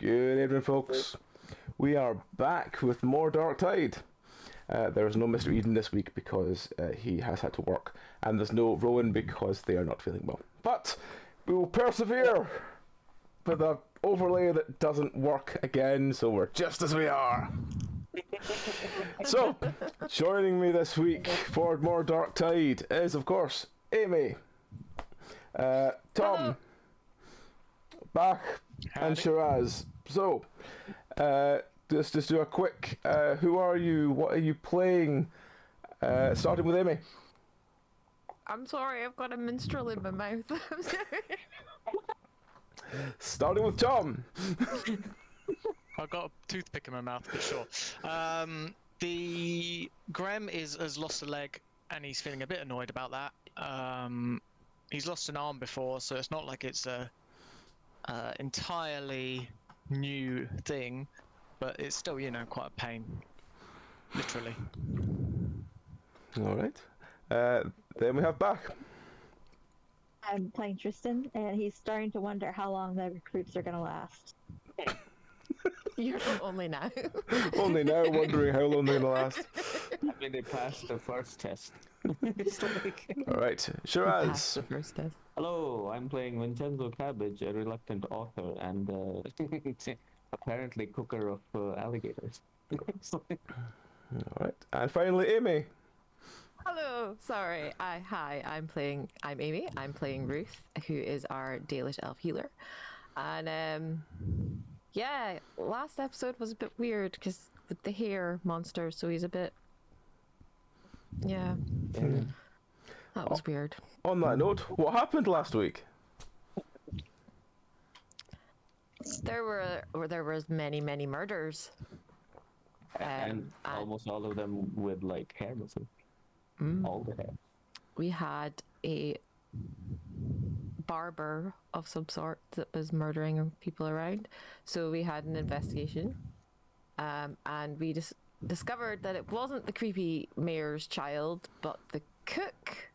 Good evening, folks. We are back with more Dark Tide. There is no Mr. Eden this week because he has had to work, and there's no Rowan because they are not feeling well. But we will persevere with an overlay that doesn't work again, so we're just as we are. So, joining me this week for more Dark Tide is, of course, Amy, Tom, Bach, and Shiraz. So, just do a quick, who are you, what are you playing? Starting with Amy. I'm sorry, I've got a minstrel in my mouth. I'm sorry. Starting with Tom. I've got a toothpick in my mouth, but sure. The Graham has lost a leg, and he's feeling a bit annoyed about that. He's lost an arm before, so it's not like it's a entirely new thing, but it's still, quite a pain, literally. All right. Then we have Bach. I'm playing Tristan, and he's starting to wonder how long the recruits are going to last. You're only now. Only now wondering how long they're going to last. I mean, they passed the first test. It's like... All right. Passed Shiraz. the first test. Hello, I'm playing Vincenzo Cabbage, a reluctant author, and apparently cooker of alligators. All right. And finally, Amy. Hello, sorry. I'm Amy. I'm playing Ruth, who is our Dalish elf healer. And yeah, last episode was a bit weird because with the hair monster, so he's a bit, yeah. That was weird. On that note, what happened last week? There was many murders. And almost all of them with like hair missing. All the hair. We had a barber of some sort that was murdering people around. So we had an investigation. And we just discovered that it wasn't the creepy mayor's child, but the cook.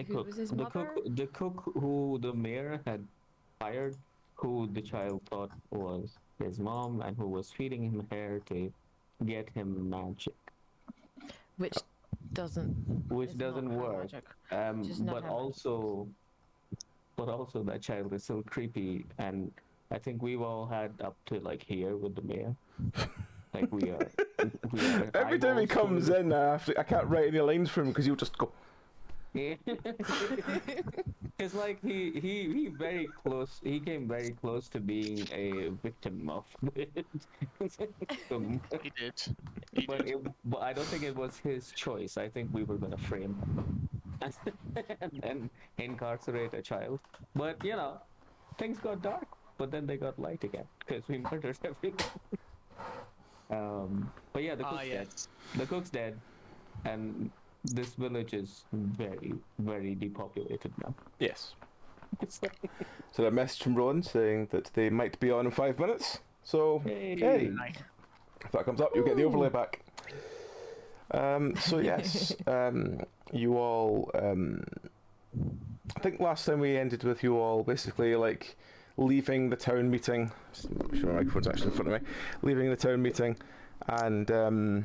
Was his mother? The cook who the mayor had hired, who the child thought was his mom, and who was feeding him hair to get him magic. Which doesn't work. But also that child is so creepy, and I think we've all had up to like here with the mayor. Like we are Every time he comes in, I can't write any lines for him because he'll just go. It's like he very close. He came very close to being a victim of it. He did. But I don't think it was his choice. I think we were gonna frame him and then incarcerate a child. But things got dark. But then they got light again because we murdered everyone. But yeah, the cook's dead. The cook's dead, and this village is very, very depopulated now. Yes. So a message from Rowan saying that they might be on in 5 minutes. So, hey. If that comes up, you'll get the overlay back. So yes, you all, I think last time we ended with you all basically like leaving the town meeting. Make sure my microphone's actually in front of me. Leaving the town meeting, and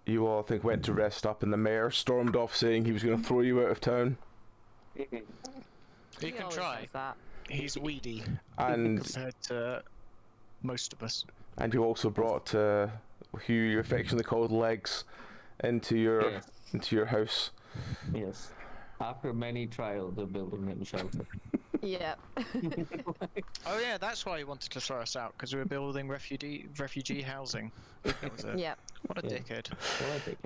you all, I think, went to rest up, and the mayor stormed off saying he was going to throw you out of town. He can try. He's weedy And compared to most of us. And you also brought who you affectionately called Legs into your house. Yes. After many trials of building him shelter. Yeah. Oh yeah, that's why he wanted to throw us out, because we were building refugee housing. That was it. Yeah. What a dickhead.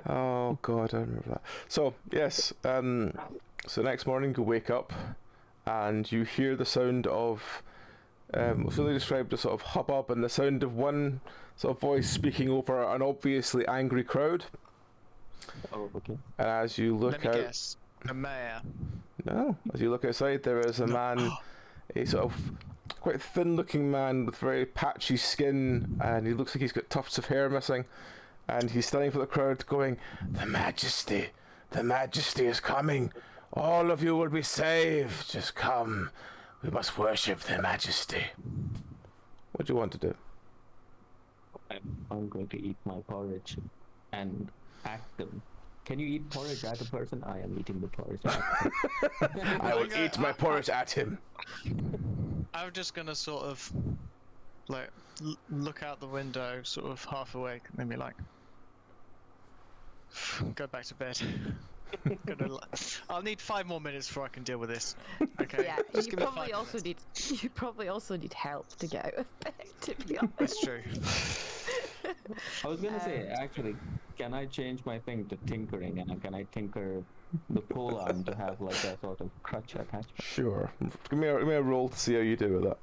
Oh god, I remember that. So yes, so next morning you wake up and you hear the sound of what's really described as sort of hubbub, and the sound of one sort of voice speaking over an obviously angry crowd. Oh, okay. And as you look Let me out, guess. The mayor. No, as you look outside, there is a man, a sort of quite thin-looking man with very patchy skin, and he looks like he's got tufts of hair missing, and he's standing for the crowd going, the Majesty is coming. All of you will be saved. Just come. We must worship their majesty. What do you want to do? I'm going to eat my porridge and act them. Can you eat porridge at a person? I am eating the porridge at him. I will eat my porridge at him. I'm just gonna sort of like look out the window, sort of half awake, and then be like, go back to bed. I'll need 5 more minutes before I can deal with this. Okay. Yeah, just you give me probably 5 also minutes. need. You probably also need help to get out of bed. To be honest. That's true. I was gonna say, actually, can I change my thing to tinkering, and can I tinker the pole arm to have like a sort of crutch attachment? Sure. Give me a roll to see how you do with that.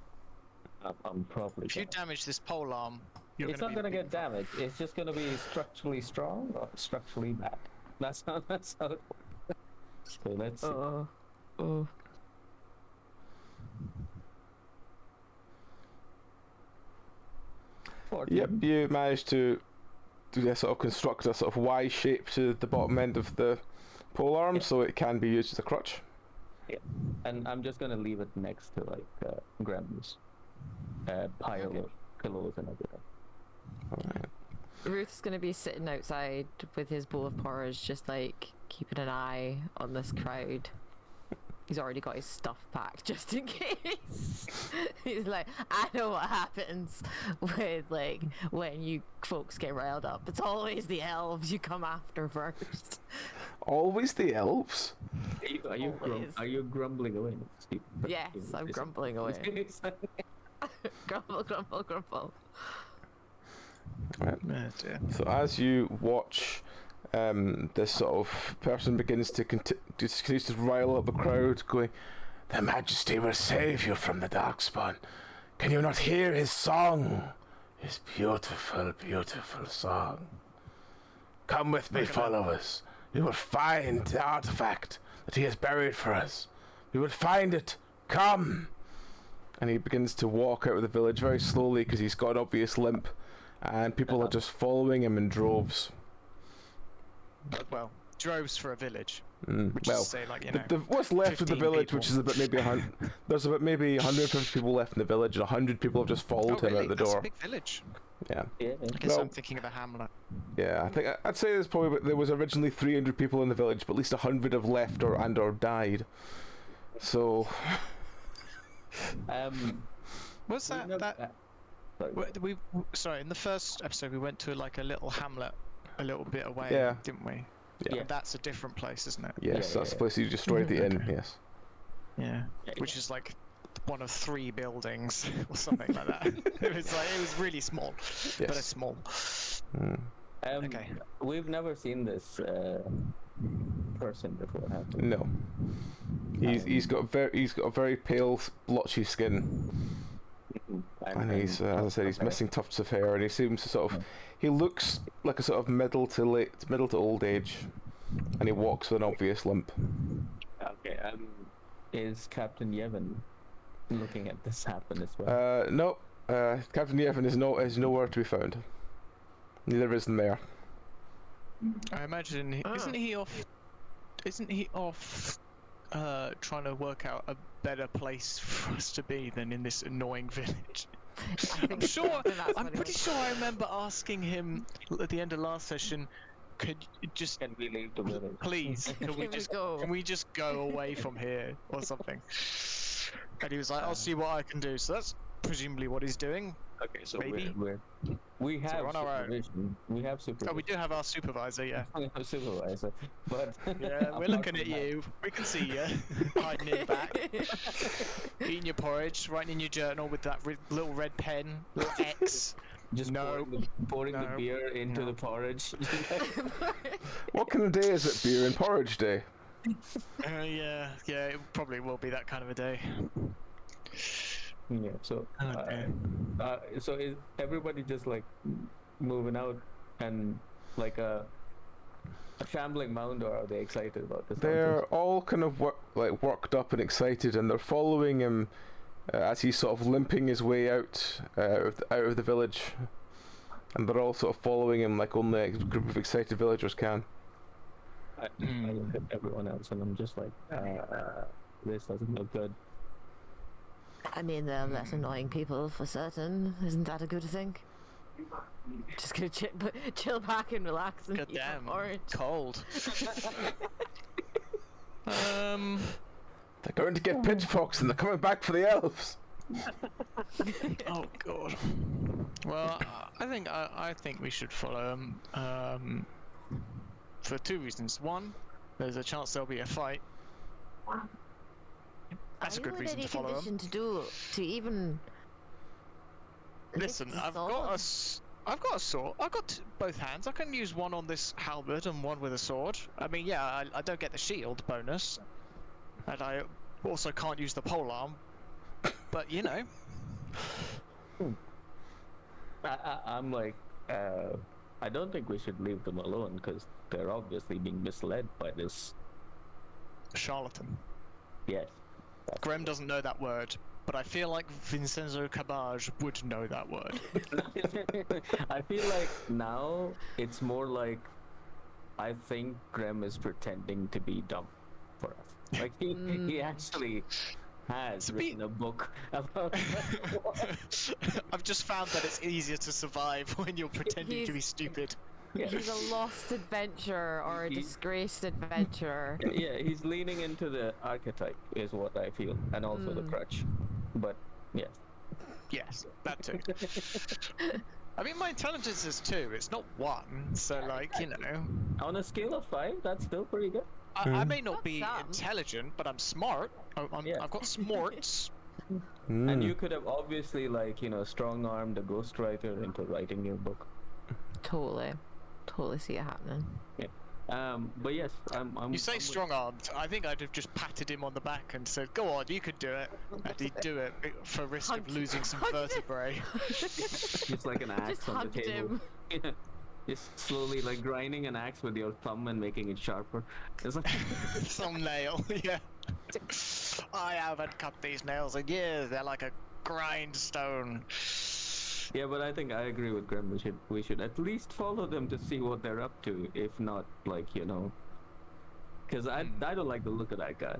I'm probably. If you damage this pole arm, It's not gonna get damaged. It's just gonna be structurally strong or structurally bad. That's how it works. So let's see. Oh. Yep, you managed to sort of construct a sort of Y shape to the bottom end of the pole arm, so it can be used as a crutch. Yeah, and I'm just gonna leave it next to like Graham's pile of pillows and everything. Alright. Ruth's gonna be sitting outside with his bowl of porridge, just like keeping an eye on this crowd. He's already got his stuff packed just in case. He's like, I know what happens with like when you folks get riled up. It's always the elves you come after first. Always the elves? Are you grumbling away, Steve? Yes, I'm grumbling away. Grumble, grumble, grumble. Right. Oh, dear. So as you watch this sort of person begins to continues to rile up the crowd, going, "Their Majesty will save you from the Darkspawn. Can you not hear his song? His beautiful, beautiful song. Come with me, followers. We will find the artifact that he has buried for us. We will find it. Come!" And he begins to walk out of the village very slowly because he's got an obvious limp, and people are just following him in droves. Well, droves for a village. Well, Which is to say, like, you know, what's left of the 15 village, people. which is about maybe 100. There's about maybe 150 people left in the village, and 100 people have just followed him really? out the That's door. a big village. Yeah, Yeah. I guess Well- I'm thinking of a hamlet. yeah. I think I'd say there was originally 300 people in the village, but at least 100 have left or died. So Was we've that never- that? Sorry, in the first episode we went to like a little hamlet, a little bit away, Yeah. didn't we? Yeah. That's a different place, isn't it? yes, Yeah, that's yeah, the place you destroyed the inn. Okay. Yes. Yeah. Which is like one of 3 buildings or something like that. It was really small, but Yes. it's small. Mm. Okay. We've never seen this person before, have we? No. He's got a very pale, blotchy skin, and he's as I said, he's missing tufts of hair, and he seems to sort of he looks like a sort of middle to old age, and he walks with an obvious limp. Okay. Is Captain Yevon looking at this happen as well? No, Captain Yevon is nowhere to be found. Neither is the mayor. I imagine isn't he off trying to work out a better place for us to be than in this annoying village? I'm pretty sure I remember asking him at the end of last session, could you just Can we leave the village? please Can we just go away from here or something? And he was like, I'll see what I can do. So that's presumably what he's doing. Okay, so Maybe. we have on our own. supervision. We have supervision. Oh, we do have our supervisor, yeah. We have a supervisor, but Yeah, we're apart looking from at that- you. We can see you hiding in the back, eating your porridge, writing in your journal with that little red pen, little X. Just No. pouring the No. beer into No. the porridge. What kind of day is it? Beer and porridge day. Yeah, it probably will be that kind of a day. Yeah. So, so is everybody just like moving out and like a shambling mound, or are they excited about this? They're all kind of worked up and excited, and they're following him as he's sort of limping his way out of the village, and they're all sort of following him like only a group of excited villagers can. I look at everyone else and I'm just like, this doesn't look good. I mean, they're less annoying people for certain. Isn't that a good thing? Just gonna chill back and relax and God eat damn, my orange. cold. They're going to get pitchforks and they're coming back for the elves. Oh god. Well, I think we should follow him. For two reasons. One, there's a chance there'll be a fight. That's a good reason to follow him. To even Listen, I've got a sword. I've got both hands. I can use one on this halberd and one with a sword. I mean, yeah, I don't get the shield bonus, and I also can't use the polearm. But you know, I'm like, I don't think we should leave them alone because they're obviously being misled by this charlatan. Yes. Graham doesn't know that word, but I feel like Vincenzo Cabage would know that word. I feel like now it's more like I think Graham is pretending to be dumb for us. Like he actually has written a book about I've just found that it's easier to survive when you're pretending to be stupid. Yeah. He's a lost adventurer or a disgraced adventurer. Yeah, he's leaning into the archetype is what I feel, and also the crutch. But yes. Yes, that too. I mean, my intelligence is 2, it's not 1, so like, you know. On a scale of 5, that's still pretty good. I may not be intelligent, but I'm smart. I've got smarts. And you could have obviously, like, you know, strong-armed a ghostwriter into writing your book. Totally see it happening. Yeah. But yes, I'm You say strong-armed. I think I'd have just patted him on the back and said, "Go on, you could do it." And he'd do it for risk of losing some vertebrae. Just like an axe Just on the hugged table. him. Just slowly, like grinding an axe with your thumb and making it sharper. It's like Some nail, yeah. I haven't cut these nails in years. They're like a grindstone. Yeah, but I think I agree with Graham. We should at least follow them to see what they're up to. If not, like, you know, because I don't like the look of that guy.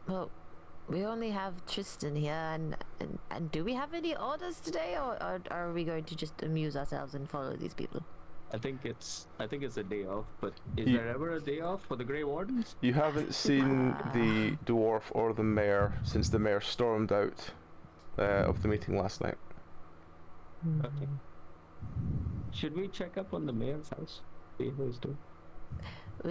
Well, we only have Tristan here, and do we have any orders today, or are we going to just amuse ourselves and follow these people? I think it's a day off, but is there ever a day off for the Grey Wardens? You haven't seen the dwarf or the mayor since the mayor stormed out of the meeting last night. Okay. Should we check up on the mayor's house? See how he's doing? I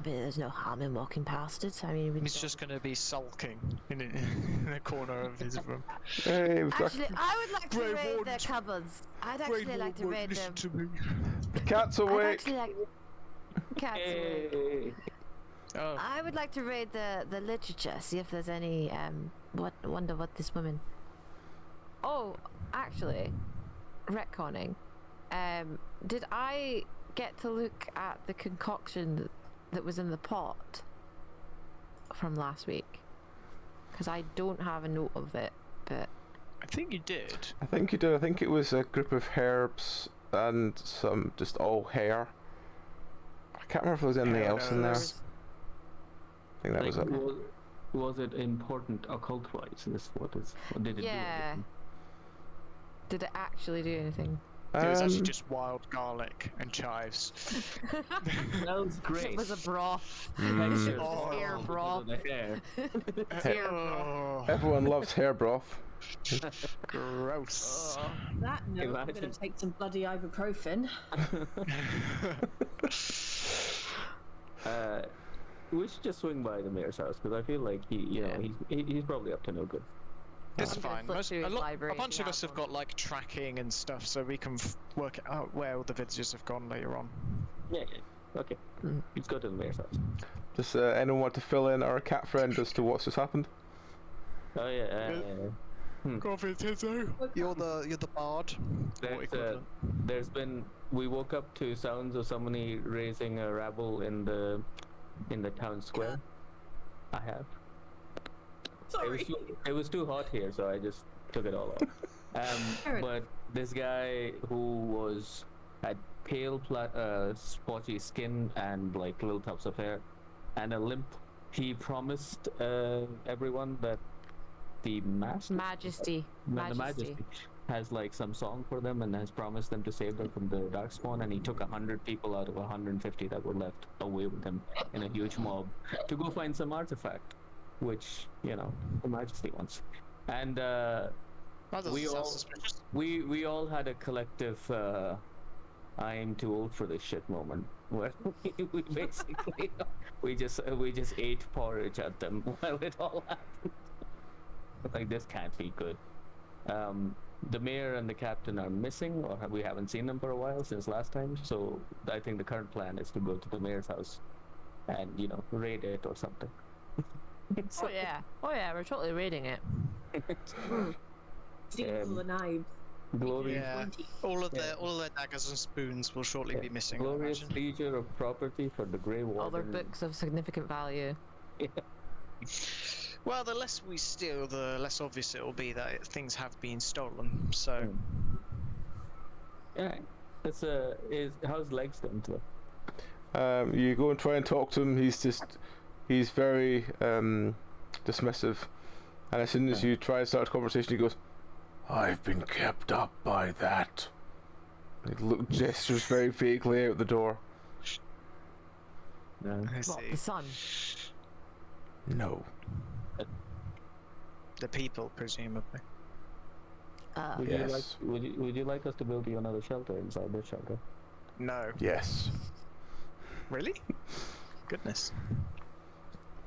mean, there's no harm in walking past it. I mean, He's just going to be sulking in the corner of his room. Hey, we've got actually, I would like to Grey raid Wardens. their cupboards. I'd actually like to raid them. To me. the cat's I'd awake. actually like cats awake. Hey. Oh. I would like to raid the literature, see if there's any wonder what this woman. Oh, actually, retconning. Did I get to look at the concoction that was in the pot from last week? Because I don't have a note of it, but I think you did. I think you did. I think it was a group of herbs and some just all hair. I can't remember if there was anything else in there. I think that was it. Was it important occult-wise? What did it do? yeah. Did it actually do anything? It was actually just wild garlic and chives. Smells great. It was a broth. Texture. Oh. Hair broth. The hair. Hair broth. Everyone loves hair broth. Gross. That note, I'm Imagine. going to take some bloody ibuprofen. We should just swing by the mayor's house because I feel like he's probably up to no good. It's I'm gonna fine. flip through his A library bunch if of you us have have got like tracking and stuff, so we can work out where all the villagers have gone later on. Yeah. Okay. Let's go to the mayor's house. Does anyone want to fill in our cat friend as to what's just happened? Oh yeah. Go for it, Tizo. You're the bard. We woke up to sounds of somebody raising a rabble in the town square. I have. Sorry. It was too hot here, so I just took it all off. But this guy who had pale, spotty skin and like little tufts of hair, and a limp, he promised everyone that the Majesty. the Majesty has like some song for them and has promised them to save them from the Darkspawn, and he took 100 people out of 150 that were left away with him in a huge mob to go find some artifact, which the Majesty wants. And we all had a collective I am too old for this shit moment where we basically we just ate porridge at them while it all happened. Like, this can't be good. The mayor and the captain are missing, or we haven't seen them for a while since last time. So I think the current plan is to go to the mayor's house and raid it or something. Oh yeah, we're totally raiding it. Steal the knives. Glory. Yeah. All of their daggers and spoons will shortly be missing. Glorious leisure of property for the Grey Warden. All their books of significant value. Yeah. Well, the less we steal, the less obvious it will be that things have been stolen. So. Yeah. That's how's Legs doing today? You go and try and talk to him. He's very dismissive, and as soon as you try and start a conversation, he goes, "I've been kept up by that." He gestures very vaguely out the door. I What, see. the sun? No. The people, presumably. Yes. Would you like us to build you another shelter inside this shelter? No. Yes. Really? Goodness.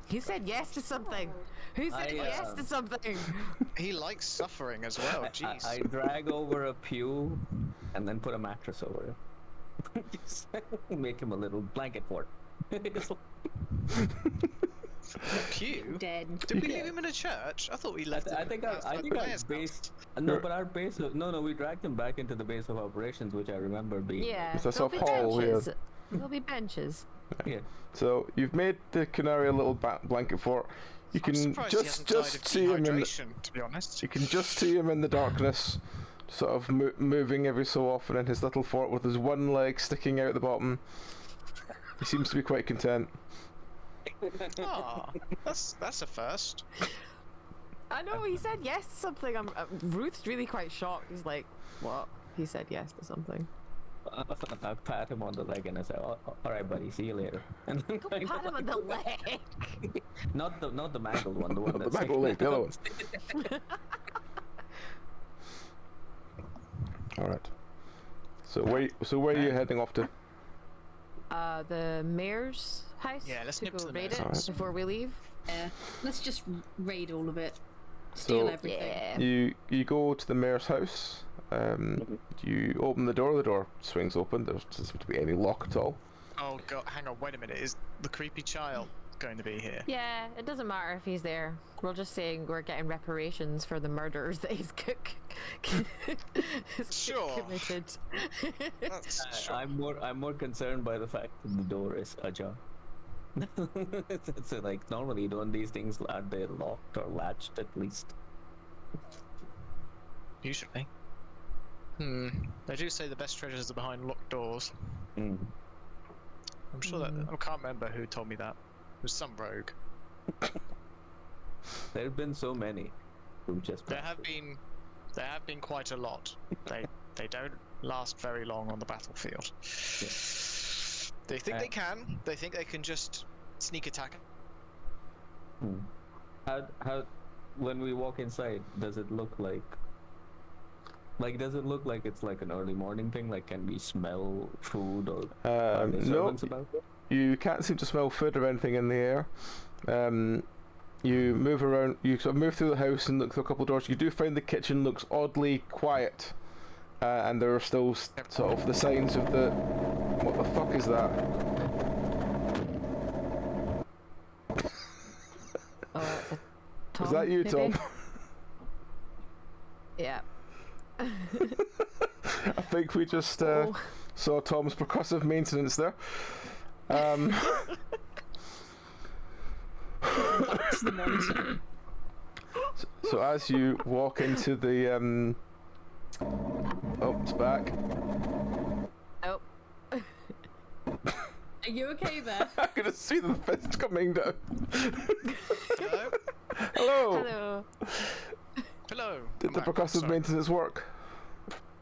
He said yes to something. Who said yes to something? He likes suffering as well. Jeez. I drag over a pew and then put a mattress over it. Just make him a little blanket fort. Pew? Dead. Did we leave him in a church? I thought we left him. I think our base. No, but our base. No, we dragged him back into the base of operations, which I remember being. Yeah. It's a There'll be hall here. benches. There'll be benches. Yeah. So you've made the Canary a little blanket fort. You I'm can surprised he hasn't died of just see him in. dehydration, to be honest. You can just see him in the darkness, sort of moving every so often in his little fort with his one leg sticking out the bottom. He seems to be quite content. Ah, that's a first. I know, he said yes to something. Ruth's really quite shocked. He's like, what? He said yes to something. I pat him on the leg and I say, "All right, buddy, see you later." And then Don't pat him on the leg. not the mangled one, the one that's The mangled leg, the other one. All right. So where are you heading off to? The mayor's house. Yeah, let's to nip go to the raid mayor's it house. before we leave. Yeah. Let's just raid all of it. Steal So- everything. Yeah. You go to the mayor's house. You open the door swings open. There doesn't seem to be any lock at all. Oh god, hang on, wait a minute. Is the creepy child going to be here? Yeah, it doesn't matter if he's there. We're just saying we're getting reparations for the murders that his cook Sure. committed. That's sure. I'm more concerned by the fact that the door is ajar. So like normally don't these things are they locked or latched at least? Usually. They do say the best treasures are behind locked doors. Mm. I'm sure that I can't remember who told me that. It was some rogue. There have been so many who just There have been quite a lot. They don't last very long on the battlefield. Yeah. They think they can. They think they can just sneak attack. How when we walk inside, does it look like it's like an early morning thing? Like, can we smell food or are there No, servants about? you can't seem to smell food or anything in the air. You move around. You sort of move through the house and look through a couple of doors. You do find the kitchen looks oddly quiet, and there are still sort of the signs of the. What the fuck is that? Oh, that's a Tom, Is that you, maybe? Tom? Yeah. I think we just saw Tom's percussive maintenance there. That's the monitor. So as you walk into the oh, it's back. Oh. Are you okay there? I can see the fist coming down. Hello? Hello. Hello. Hello. Did I'm the back. percussive Sorry. maintenance work?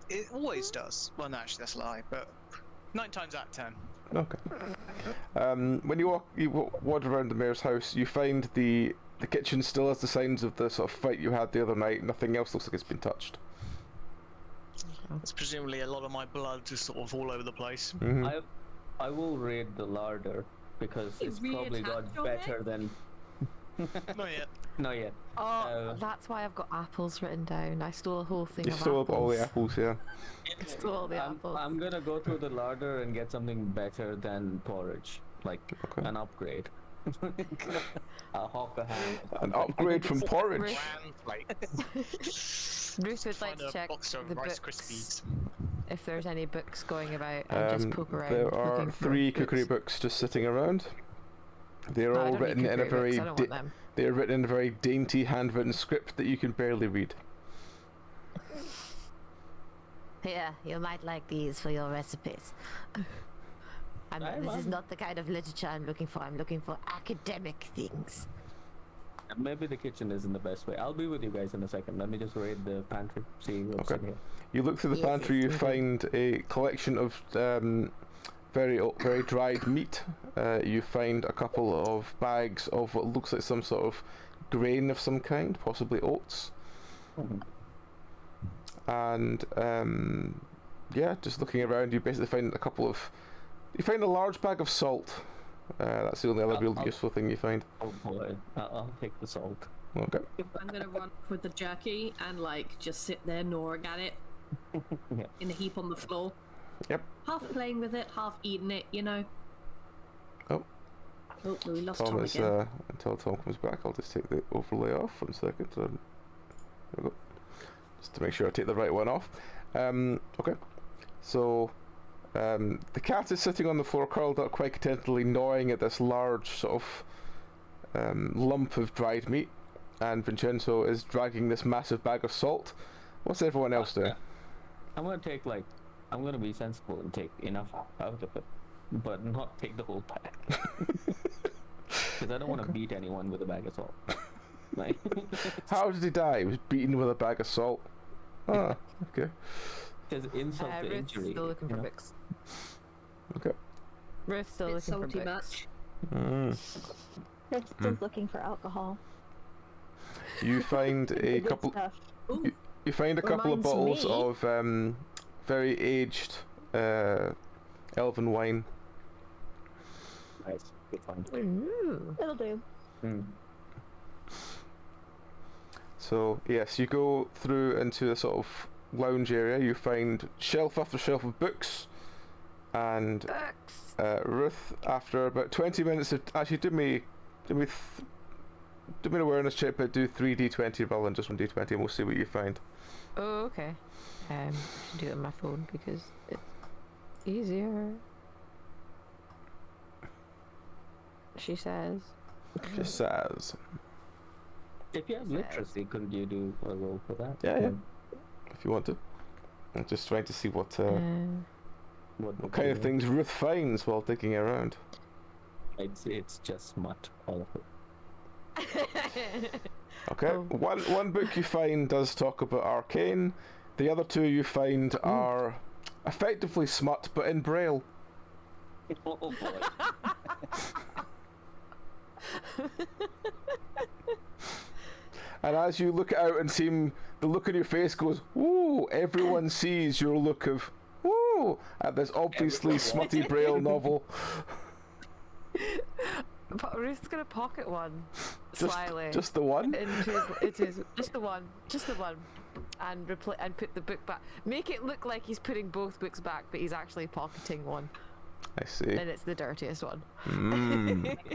It always does. Well, no, actually, that's a lie, but 9 times out of 10. Okay. When you wander around the mayor's house, you find the kitchen still has the signs of the sort of fight you had the other night. Nothing else looks like it's been touched. It's presumably a lot of my blood just sort of all over the place. Mhm. I will raid the larder because You it's probably got reattach your better than. Not yet. Not yet. Oh, that's why I've got apples written down. I stole a whole thing You of stole apples. all the apples, yeah. I stole all the apples. I'm gonna go through the larder and get something better than porridge, like Okay. an upgrade. A hawk a hand. An upgrade from porridge. Ruth- Bran Ruth would like Find to a check box of the Rice books, Krispies. if there's any books going about, and just poke around. There are looking for 3 books. cookery books just sitting around. They're No, I all don't need written in a cookery very books, I don't want them. they're written in a very dainty handwritten script that you can barely read. Here, you might like these for your recipes. This is not the kind of literature I'm looking for. I'm looking for academic things. Maybe the kitchen isn't the best way. I'll be with you guys in a second. Let me just raid the pantry. See what's Okay. in here. You look through the Yes, pantry, yes, you we do. find a collection of very dried meat. You find a couple of bags of what looks like some sort of grain of some kind, possibly oats. Mhm. And yeah, just looking around, you basically find you find a large bag of salt. That's the only other real I'll- useful thing you find. Oh boy, I'll take the salt. Okay. I'm gonna run with the jerky and like just sit there gnawing at it Yeah. in a heap on the floor. Yep. Half playing with it, half eating it, you know. Oh. Oh, we lost Tom Tom is again. until Tom comes back. I'll just take the overlay off 1 second. There we go. Just to make sure I take the right one off. Okay. So the cat is sitting on the floor, curled up quite contentedly, gnawing at this large sort of lump of dried meat, and Vincenzo is dragging this massive bag of salt. What's everyone else doing? I'm gonna be sensible and take enough out of it, but not take the whole bag. Because I don't want to beat anyone with a bag of salt. Like, How did he die? He was beaten with a bag of salt. Ah, okay. there's insult to Ruth's injury. still looking you for know? books. Okay. Ruth's still Bit looking for salty books. much. Kristen's looking for alcohol. You find The a good couple. stuff. Ooh, You find a couple of Reminds bottles me- of very aged elven wine. Nice, good find. Ooh. It'll do. Mm. So yes, you go through into a sort of lounge area. You find shelf after shelf of books, and Books. Ruth, after about 20 minutes of actually, do me an awareness check, but do 3d20 rather than just 1d20, and we'll see what you find. Oh, okay. I should do it on my phone because it's easier. She says. Just says, If you have literacy, couldn't you do a roll for that? Yeah. If you want to. I'm just trying to see what What kind of things Ruth finds while digging around. It's just smut, all of it. Okay, Oh. one book you find does talk about arcane. The other 2 you find are effectively smut, but in braille. Oh boy. And as you look out and see the look on your face goes, "Ooh!" Everyone sees your look of "Ooh!" at this obviously smutty braille novel. But Ruth's gonna pocket one Just, slyly just the one. into his just the one, and and put the book back. Make it look like he's putting both books back, but he's actually pocketing one, I see. and it's the dirtiest one.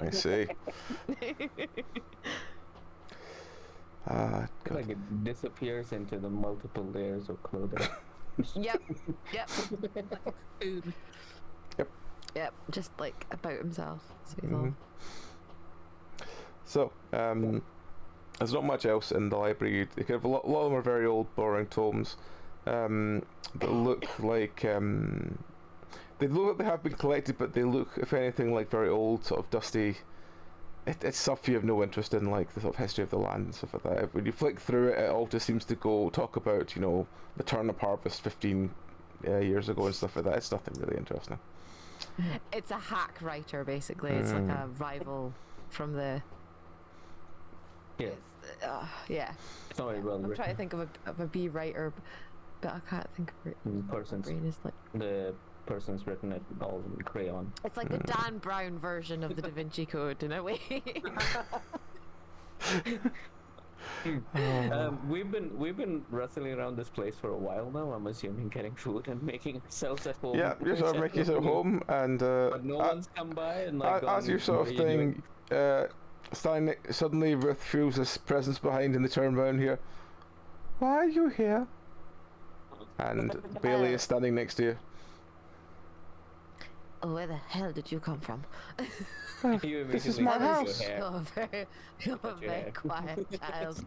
I see. I feel like it disappears into the multiple layers of clothing. Yep. boom. Yep. Just like about himself. So he's all. So, there's not much else in the library. You have a lot of them are very old, boring tomes that look like They look like they have been collected, but they look, if anything, like very old, sort of dusty. It's stuff you have no interest in, like the sort of history of the land and stuff like that. When you flick through it, it all just seems to talk about, the turn of harvest 15 years ago and stuff like that. It's nothing really interesting. It's a hack writer, basically. It's like a rival from the... Yeah. Yeah. It's not very well I'm written. trying to think of a B writer, but I can't think of it. The person's written it all in crayon. It's like the Dan Brown version of the Da Vinci Code in a way. We've been wrestling around this place for a while now. I'm assuming getting food and making ourselves at home. Yeah, you're sort of making it at home, and but no one's come by and like. As you sort of thing, suddenly Ruth feels this presence behind, and they turn around here. Why are you here? And Bailey is standing next to you. Where the hell did you come from? This is my house. You're a very quiet child.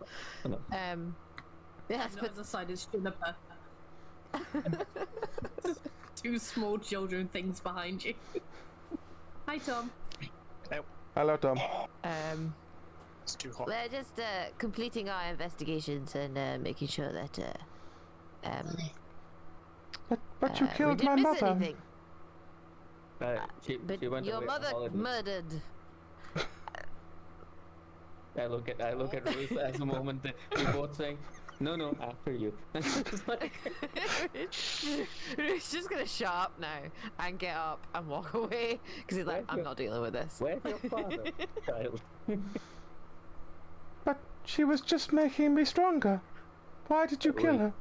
Yes, but the side is Juniper. Two small children things behind you. Hi, Tom. Hello, Tom. It's too hot. We're just completing our investigations and making sure that But you we killed didn't my miss mother. anything. She went Your away mother on holidays. murdered. I look at Ruth as a moment that we both saying, no, after you. It's like, He's just gonna shut up now and get up and walk away because he's like, I'm not dealing with this. where's your father, child? But she was just making me stronger. Why did you kill her?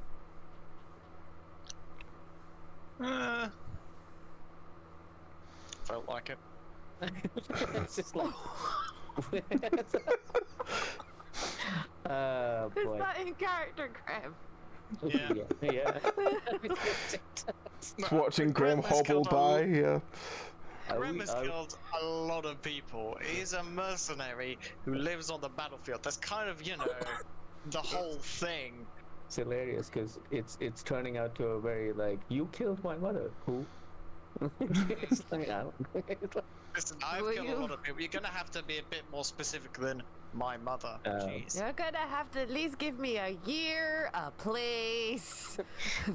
Felt like it. It's just like. Is Boy. that in character, Graham? Yeah. Watching Graham has hobble killed by, yeah. Graham has killed a lot of people. He's a mercenary who lives on the battlefield. That's kind of, the whole thing. It's hilarious because it's turning out to a very like, you killed my mother. Who? It's like, I don't. It's like, Listen, I've killed a lot of people. You're gonna have to be a bit more specific than my mother. Jeez. You're gonna have to at least give me a year, a place,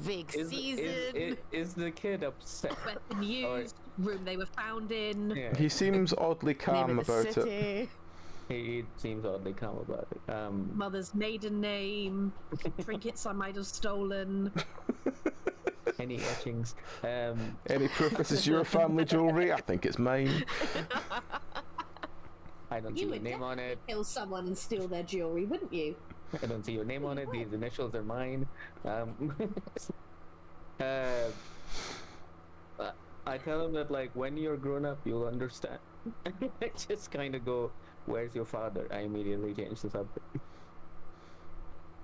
big season. is the kid upset? Weapon used, room they were found in. Yeah. He seems oddly calm Name of the about it. city. He seems oddly calm about it. Mother's maiden name, trinkets I might have stolen. Any etchings? Any proof this is your family jewellery? I think it's mine. I don't see You your would name on it. kill someone and steal their jewelry, wouldn't you? I don't see your name on it. These initials are mine. I tell him that like when you're grown up, you'll understand. I just kind of go, "Where's your father?" I immediately change the subject.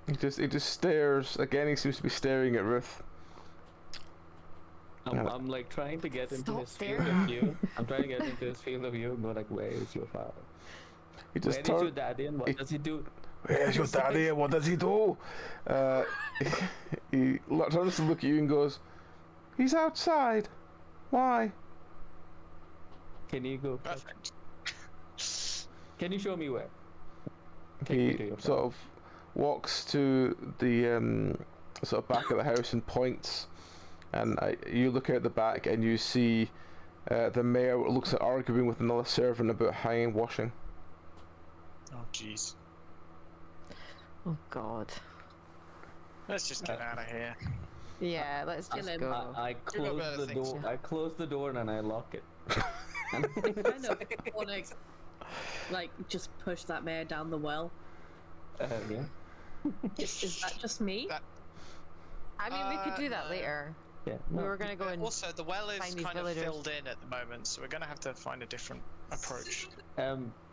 He just stares. Again, he seems to be staring at Ruth. I'm like trying to get into Stop his field staring. of view. I'm trying to get into his field of view and go like, "Where is your father? He Where just is your turns. daddy and what does he do?" Where's your daddy and what does he do? He turns to look at you and goes, "He's outside. Why?" Can you go? Perfect. Can you show me where? Take me to He your sort of walks to the sort of back of the house and points, and you look out the back and you see the mayor looks like arguing with another servant about hanging washing. Oh, jeez. Oh God. Let's just get out of here. Yeah, let's just Kill him. go. I close better the things, door. yeah. I close the door and I lock it. I know. Or like, just push that mayor down the well. Yeah. Is that just me? I mean, we could do that no. later. Yeah. We were gonna go and Also, the well is find these kind of villagers. filled in at the moment, so we're gonna have to find a different approach.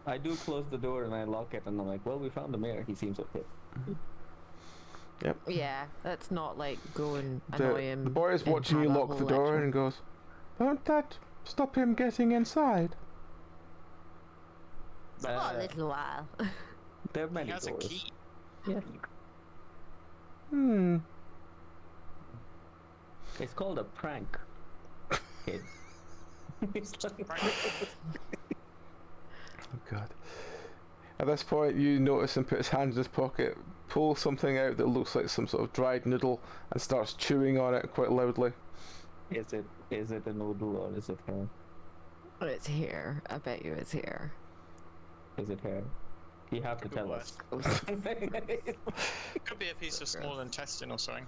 I do close the door and I lock it and I'm like, well, we found the mayor. He seems okay. Yeah, let's not like go and annoy him. The boy is and watching you have a lock the whole door lecture. and goes, "Won't that stop him getting inside?" For a little while. There are many He has a doors. key. Yeah. Hmm. It's called a prank. kid. He's like, Oh god. At this point, you notice him put his hand in his pocket, pull something out that looks like some sort of dried noodle, and starts chewing on it quite loudly. is it a noodle or is it hair? It's here. I bet you it's here. Is it hair? You have to tell us. Could be a piece of small intestine or something.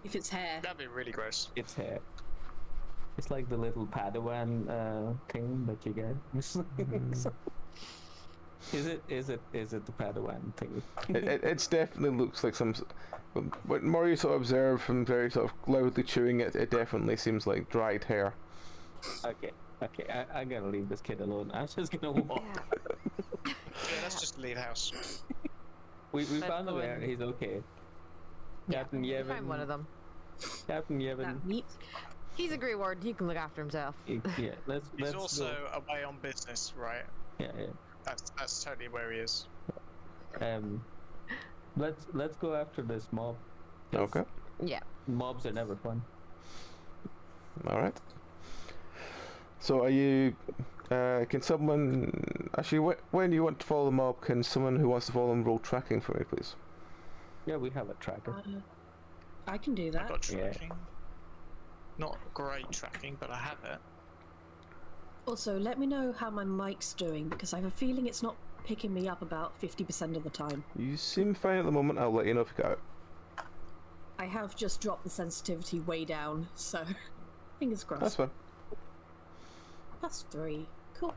If it's hair. That'd be really gross. It's hair. It's like the little Padawan thing that you get. Is it the Padawan thing? It's definitely looks like some. What more you sort of observe from very sort of loudly chewing it, it definitely seems like dried hair. Okay, I'm gonna leave this kid alone. I'm just gonna walk. Yeah, let's just leave house. We found him there. He's okay. Yeah, Captain we Yevon. found one of them. Captain Yevon. That meat. He's a Grey Ward. He can look after himself. Yeah, let's. He's let's also go. away on business, right? Yeah. That's totally where he is. Let's go after this mob. Okay. Yeah. Mobs are never fun. All right. So are you? Can someone actually? When you want to follow the mob, can someone who wants to follow them roll tracking for me, please? Yeah, we have a tracker. I can do I've that. got tracking. Not great tracking, but I have it. Also, let me know how my mic's doing because I have a feeling it's not picking me up about 50% of the time. You seem fine at the moment. I'll let you know if you got it. I have just dropped the sensitivity way down, so fingers crossed. That's fine. Plus 3. Cool.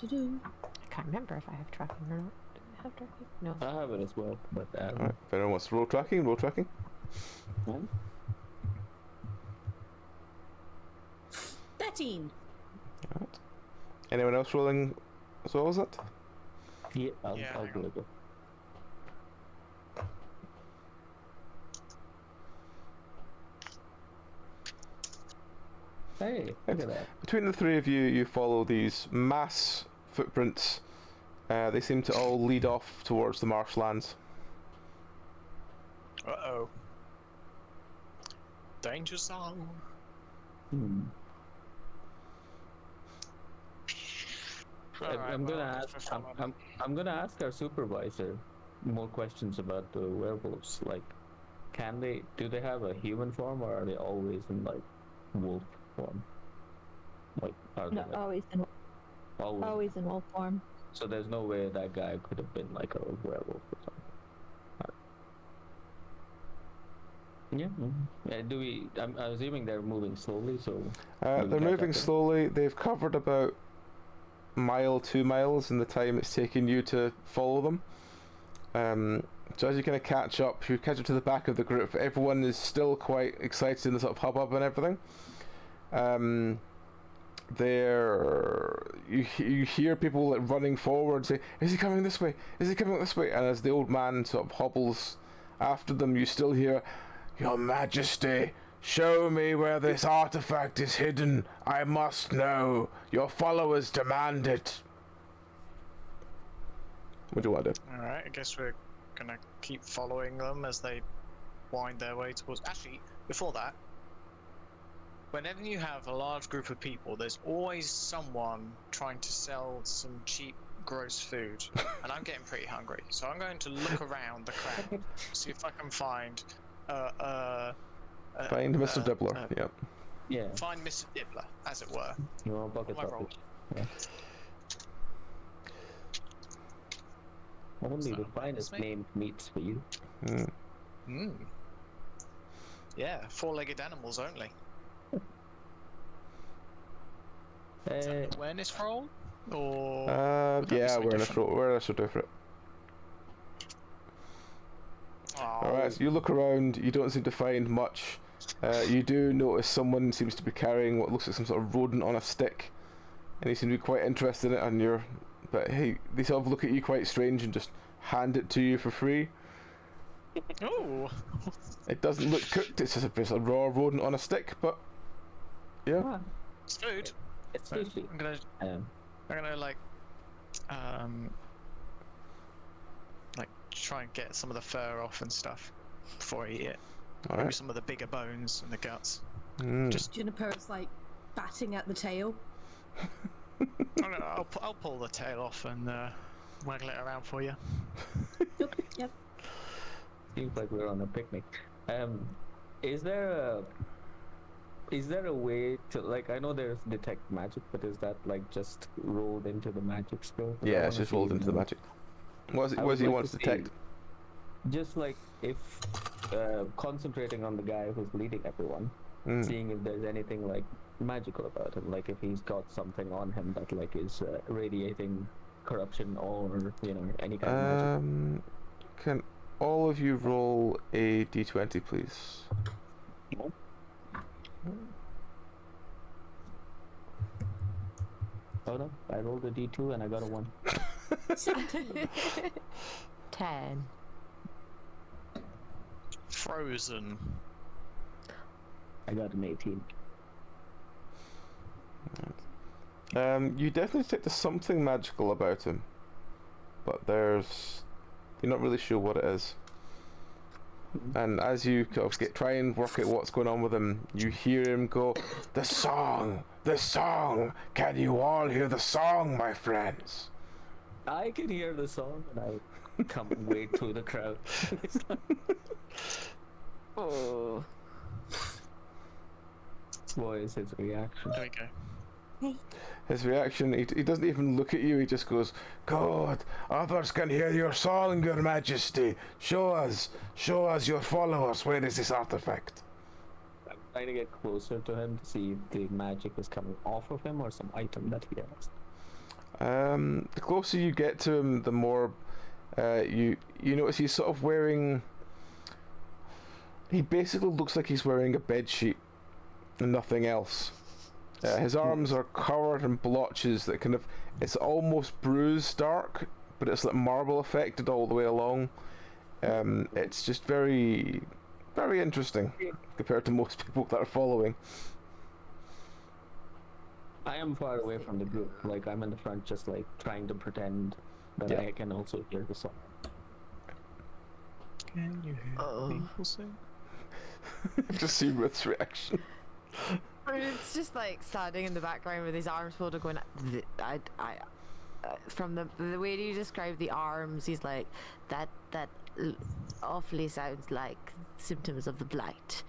Do-do. I can't remember if I have tracking or not. Do I have tracking? No. I have it as well, but All right. If anyone wants to roll tracking, roll tracking. hmm? 13. All right. Anyone else rolling as well as that? Yeah, I'll Yeah, give hang it a go. Hey, look at that. Between the three of you, you follow these mass footprints. They seem to all lead off towards the marshlands. Uh-oh. Danger zone. I'm gonna ask our supervisor more questions about the werewolves. Like, do they have a human form or are they always in like wolf form? Like, are they No, always in wolf form. So there's no way that guy could have been like a werewolf or something. Yeah. Do we? I'm assuming they're moving slowly, so. They're moving slowly. They've covered about mile, 2 miles in the time it's taken you to follow them. So as you kind of catch up to the back of the group. Everyone is still quite excited in the sort of hubbub and everything. You hear people like running forward, say, "Is he coming this way? Is he coming this way?" And as the old man sort of hobbles after them, you still hear, "Your Majesty, show me where this artifact is hidden. I must know. Your followers demand it." What do you want to do? Alright, I guess we're gonna keep following them as they wind their way towards... Actually, before that, whenever you have a large group of people, there's always someone trying to sell some cheap, gross food. And I'm getting pretty hungry, so I'm going to look around the crowd, see if I can find... Find Mr. Dibbler, yep. Yeah. Find Mr. Dibbler, as it were. You want bucket What am I rolling? Yeah. Only So, the finest me? named meats for you. Yeah, 4-legged animals only. Is that an awareness roll? Or... would that be Yeah, something awareness different? roll. Awareness will do for it. Oh, Alright, so you look around, you don't seem to find much. You do notice someone seems to be carrying what looks like some sort of rodent on a stick. And you seem to be quite interested in it, and but hey, they sort of look at you quite strange and just hand it to you for free. Oh! It doesn't look cooked, it's just a raw rodent on a stick, but yeah. It's food. It's So sushi. I'm gonna like try and get some of the fur off and stuff before I eat it. All Maybe right. some of the bigger bones and the guts. Just Juniper's like batting at the tail. I'll pull the tail off and waggle it around for you. Yep. Seems like we're on a picnic. Is there a way to, like, I know there's detect magic, but is that like just rolled into the magic skill? 'Cause I yeah, it's wanna just see rolled into the more. magic. What I does would he like wants to see, detect? just like if concentrating on the guy who's leading everyone, seeing if there's anything like magical about him, like if he's got something on him that like is radiating corruption or any kind of magic. Can all of you roll a d20, please? Oh no, I rolled a d2 and I got a 1. 10. Frozen. I got an 18. You definitely detect there's something magical about him, but you're not really sure what it is. And as you kind of try and work out what's going on with him, you hear him go, "The song! The song! Can you all hear the song, my friends?" I can hear the song and I come way through the crowd. Oh. What is his reaction? There we go. His reaction, he doesn't even look at you, he just goes, "Good, others can hear your song, your majesty. Show us your followers, where is this artifact?" I'm trying to get closer to him to see if the magic is coming off of him or some item that he has. The closer you get to him, the more you notice he's sort of wearing... He basically looks like he's wearing a bedsheet and nothing else. His arms are covered in blotches that kind of... It's almost bruised dark, but it's like marble affected all the way along. It's just very, very interesting compared to most people that are following. I am far away from the group. Like, I'm in the front just like trying to pretend that I can also hear the song. Can you hear people sing? Just see Ruth's reaction. It's just like standing in the background with his arms folded going, from the way you describe the arms, he's like, that awfully sounds like symptoms of the blight.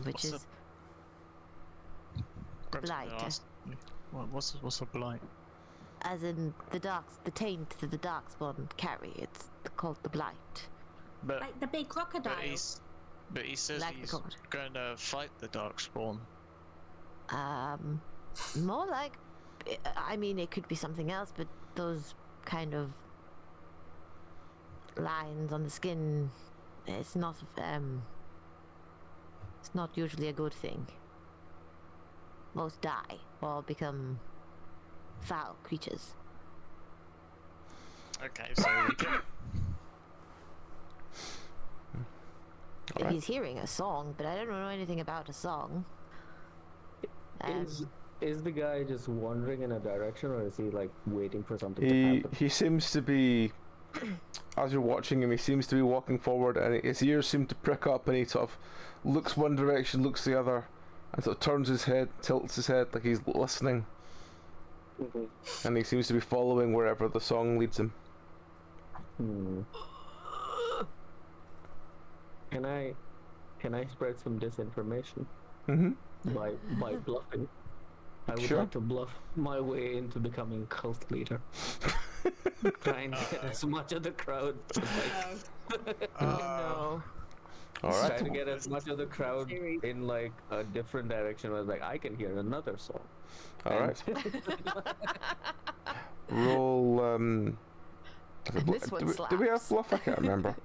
Which is blight. What's a blight? As in the taint that the darkspawn carry. It's called the blight. But Like the big crocodile. but he says Like the he's crocodile. going to fight the darkspawn. More like, I mean, it could be something else, but those kind of lines on the skin, it's not usually a good thing. Most die or become foul creatures. Okay, so we can... If he's hearing a song, but I don't know anything about a song. Is the guy just wandering in a direction, or is he like waiting for something to happen? He seems to be, as you're watching him, he seems to be walking forward, and his ears seem to prick up, and he sort of looks one direction, looks the other, and sort of turns his head, tilts his head like he's listening. And he seems to be following wherever the song leads him. Can I spread some disinformation by bluffing? I would like to bluff my way into becoming cult leader. Trying to get as much of the crowd to like No. Alright. trying to get as much of the crowd in like a different direction. I was like, I can hear another song. Alright. Roll This one do we have slaps. bluff? I can't remember.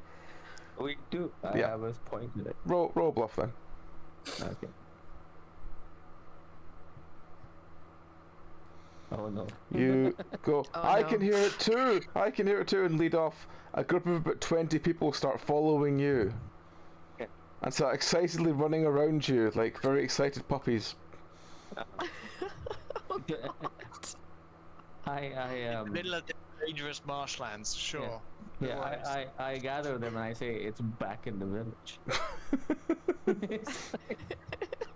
We do. I was pointing it. Roll bluff then. Okay. Oh no. You go, Oh, I no. can hear it too! I can hear it too, and lead off. A group of about 20 people start following you. Okay. And start excitedly running around you like very excited puppies. I Middle of the dangerous marshlands, sure. Yeah, I gather them and I say it's back in the village.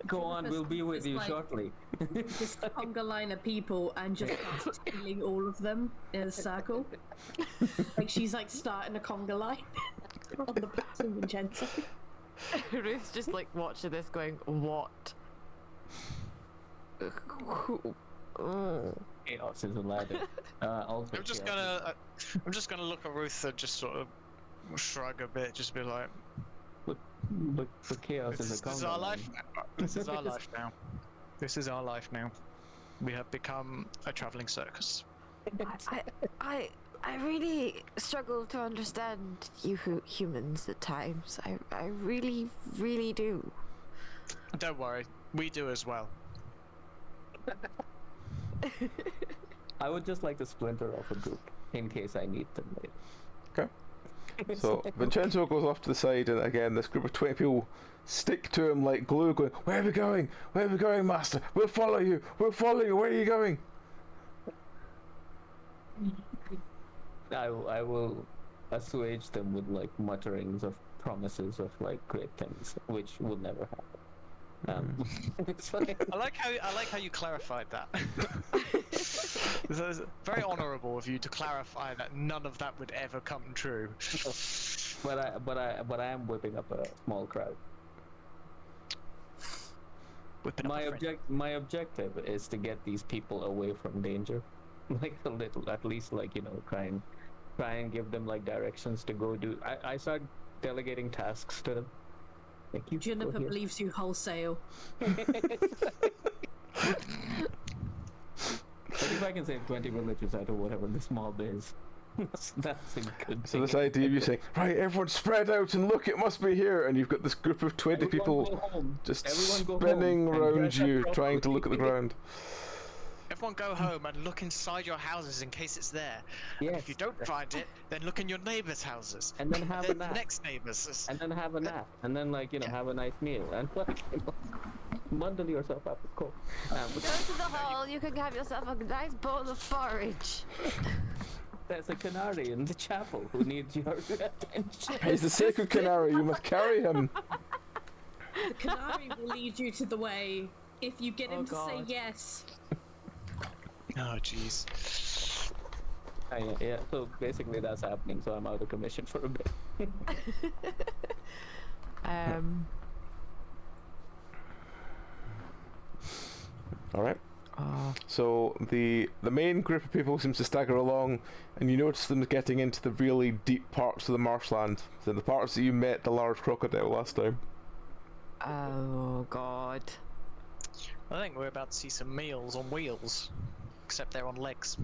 Go on, we'll be with you shortly. This conga line of people and just stealing all of them in a circle. Like she's like starting a conga line on the backs of Vincenzo. Ruth's just like watching this going, what? Chaos is allowed. Also I'm just gonna look at Ruth and just sort of shrug a bit, just be like, but chaos is a this is our life. This is our life now. This is our life now. We have become a traveling circus. I really struggle to understand you humans at times. I really, really do. Don't worry, we do as well. I would just like to splinter off a group in case I need them later. Okay. So Vincenzo goes off to the side, and again, this group of 20 people stick to him like glue, going, "Where are we going? Where are we going, Master? We'll follow you. We'll follow you. Where are you going?" I will assuage them with like mutterings of promises of like great things, which will never happen. It's funny. I like how you clarified that. It's very honourable of you to clarify that none of that would ever come true. But I am whipping up a small crowd. My objective is to get these people away from danger, like a little, at least, like, you know, try and give them like directions to go do. I start delegating tasks to them. Like, you Juniper believes you wholesale. Like, if I can save 20 villagers out of whatever this mob is, that's a good So thing. this idea of you saying, right, everyone spread out and look, it must be here, and you've got this group of 20 people just spinning around you, trying to look at the ground. Everyone go home and look inside your houses in case it's there. Yes. And if you don't find it, then look in your neighbours' houses. And then have a then nap. the next neighbours. And then have a nap. And then, like, you know, have a nice meal. And, like, you know, bundle yourself up with coke. Go to the hall, you can have yourself a nice bowl of forage. There's a canary in the chapel who needs your attention. He's the sacred canary, you must carry him. The canary will lead you to the way if you get him to say yes. Oh, jeez. Yeah, so basically that's happening, so I'm out of commission for a bit. Alright. So the main group of people seems to stagger along, and you notice them getting into the really deep parts of the marshland. So the parts that you met the large crocodile last time. Oh, God. I think we're about to see some meals on wheels. Except they're on legs.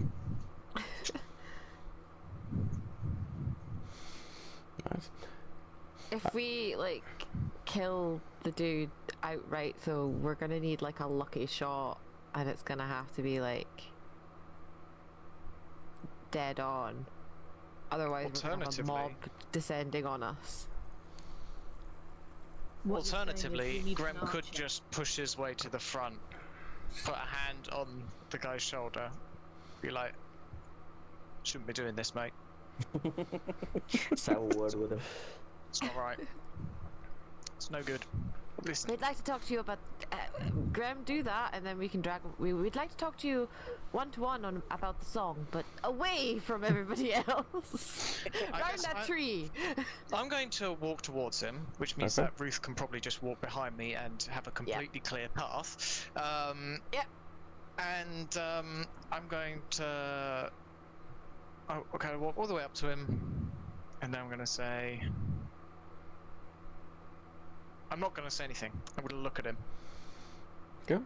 Nice. If we, like, kill the dude outright, so we're gonna need, like, a lucky shot, and it's gonna have to be, like, dead on. Otherwise, we're gonna have a mob descending on us. Alternatively, Graham could just push his way to the front, put a hand on the guy's shoulder, be like, "Shouldn't be doing this, mate." Have a word with him. It's not right. It's no good. Listen. We'd like to talk to you about Graham. Do that, and then we can drag. We'd like to talk to you one-to-one about the song, but away from everybody else. Around that tree. I'm going to walk towards him, which means that Ruth can probably just walk behind me and have a completely clear path. And I'm going to. Oh, okay, walk all the way up to him, and then I'm going to say. I'm not going to say anything. I'm going to look at him. Okay.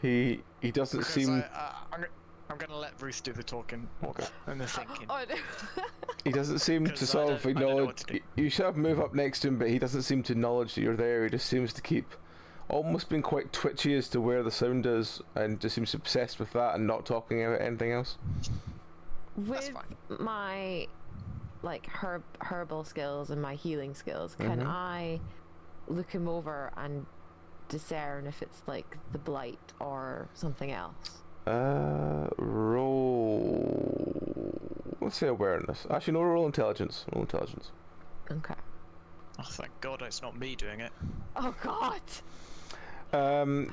He doesn't seem. I'm going to let Ruth do the talking and the thinking. Oh, no. He doesn't seem to sort of acknowledge. You should have move up next to him, but he doesn't seem to acknowledge that you're there. He just seems to keep almost being quite twitchy as to where the sound is, and just seems obsessed with that and not talking about anything else. With my like herbal skills and my healing skills, can I look him over and discern if it's like the blight or something else? Roll Let's say awareness. Actually, no, roll intelligence. Roll intelligence. Okay. Oh, thank God it's not me doing it. Oh God. 10.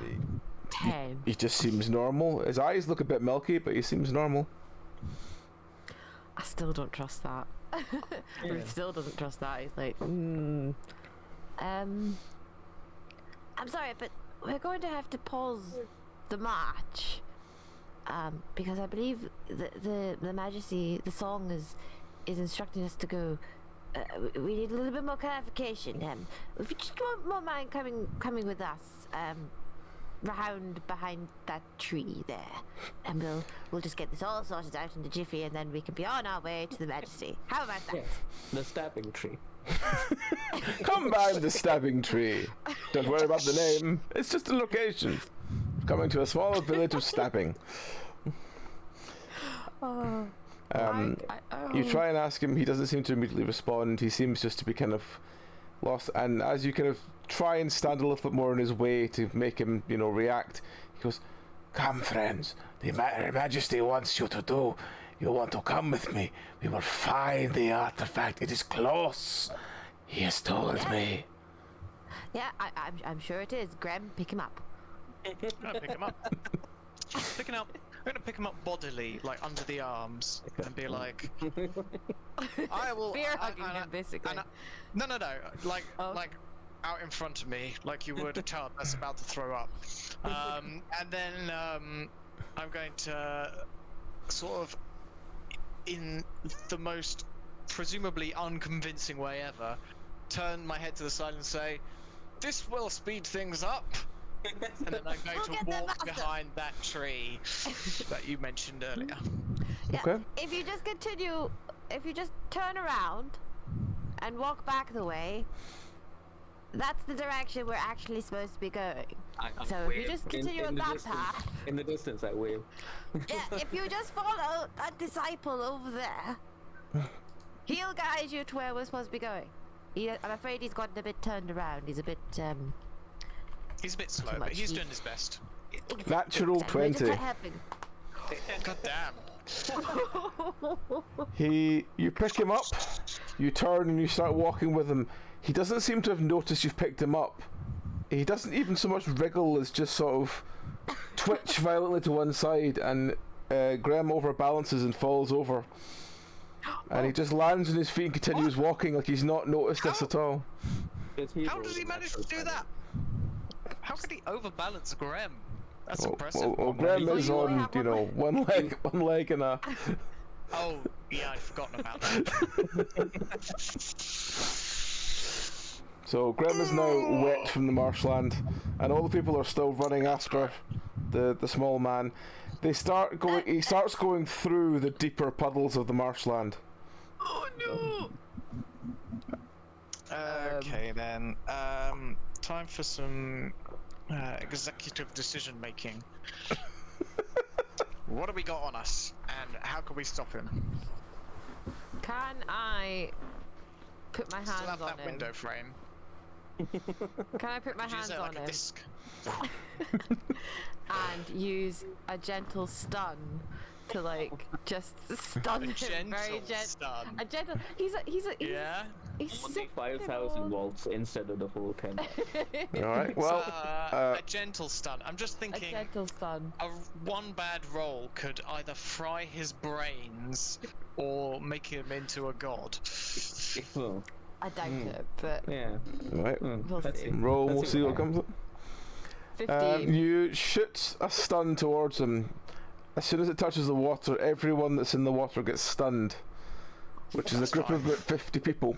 He just seems normal. His eyes look a bit milky, but he seems normal. I still don't trust that. Ruth still doesn't trust that. He's like, I'm sorry, but we're going to have to pause the march. Because I believe the Majesty, the song is instructing us to go. We need a little bit more clarification. If you just won't mind coming with us, round behind that tree there, and we'll just get this all sorted out in a jiffy, and then we can be on our way to the Majesty. How about that? Yes, the stabbing tree. Come by the stabbing tree. Don't worry about the name. It's just a location. Coming to a small village of stabbing. You try and ask him, he doesn't seem to immediately respond. He seems just to be kind of lost, and as you kind of try and stand a little bit more in his way to make him, react, he goes, "Come, friends, the Majesty wants you to do. You want to come with me? We will find the artifact. It is close. He has told me." Yeah, I'm sure it is. Graham, pick him up. I'm gonna pick him up. I'm gonna pick him up bodily, like under the arms, and be like, "I will." Bear hugging him, basically. No, like out in front of me, like you would a child that's about to throw up. And then I'm going to sort of, in the most presumably unconvincing way ever, turn my head to the side and say, "This will speed things up." And then I'm going to walk behind that tree that you mentioned earlier. Yeah, Okay. if you just turn around and walk back the way, that's the direction we're actually supposed to be going. So if you just continue on that path. In the distance, I wave. Yeah, if you just follow that disciple over there, he'll guide you to where we're supposed to be going. I'm afraid he's gotten a bit turned around. He's a bit He's a bit slow, but he's doing his best. Natural 20. God damn. You pick him up, you turn and you start walking with him. He doesn't seem to have noticed you've picked him up. He doesn't even so much wriggle as just sort of twitch violently to one side, and Graham overbalances and falls over. And he just lands on his feet and continues walking like he's not noticed us at all. How does he manage to do that? How could he overbalance Graham? That's impressive. Well, Graham is on, one leg and a... Oh, yeah, I'd forgotten about that. So Graham is now wet from the marshland, and all the people are still running after the small man. He starts going through the deeper puddles of the marshland. Oh no! Okay then. Time for some executive decision making. What have we got on us, and how can we stop him? Can I put my hands Still have on that him? window frame. Can I put my hands Use it on like him a disc. and use a gentle stun to just stun him very stun. A gentle. He's Yeah. He's sick. 5,000 volts instead of the full 10. Alright, well... a gentle stun. I'm just A thinking gentle stun. one bad roll could either fry his brains or make him into a god. Well, I doubt it, but yeah. Right. we'll Let's see. see. Roll, we'll Let's see what what comes up. 15. You shoot a stun towards him. As soon as it touches the water, everyone that's in the water gets stunned, which is a group of about 50 people.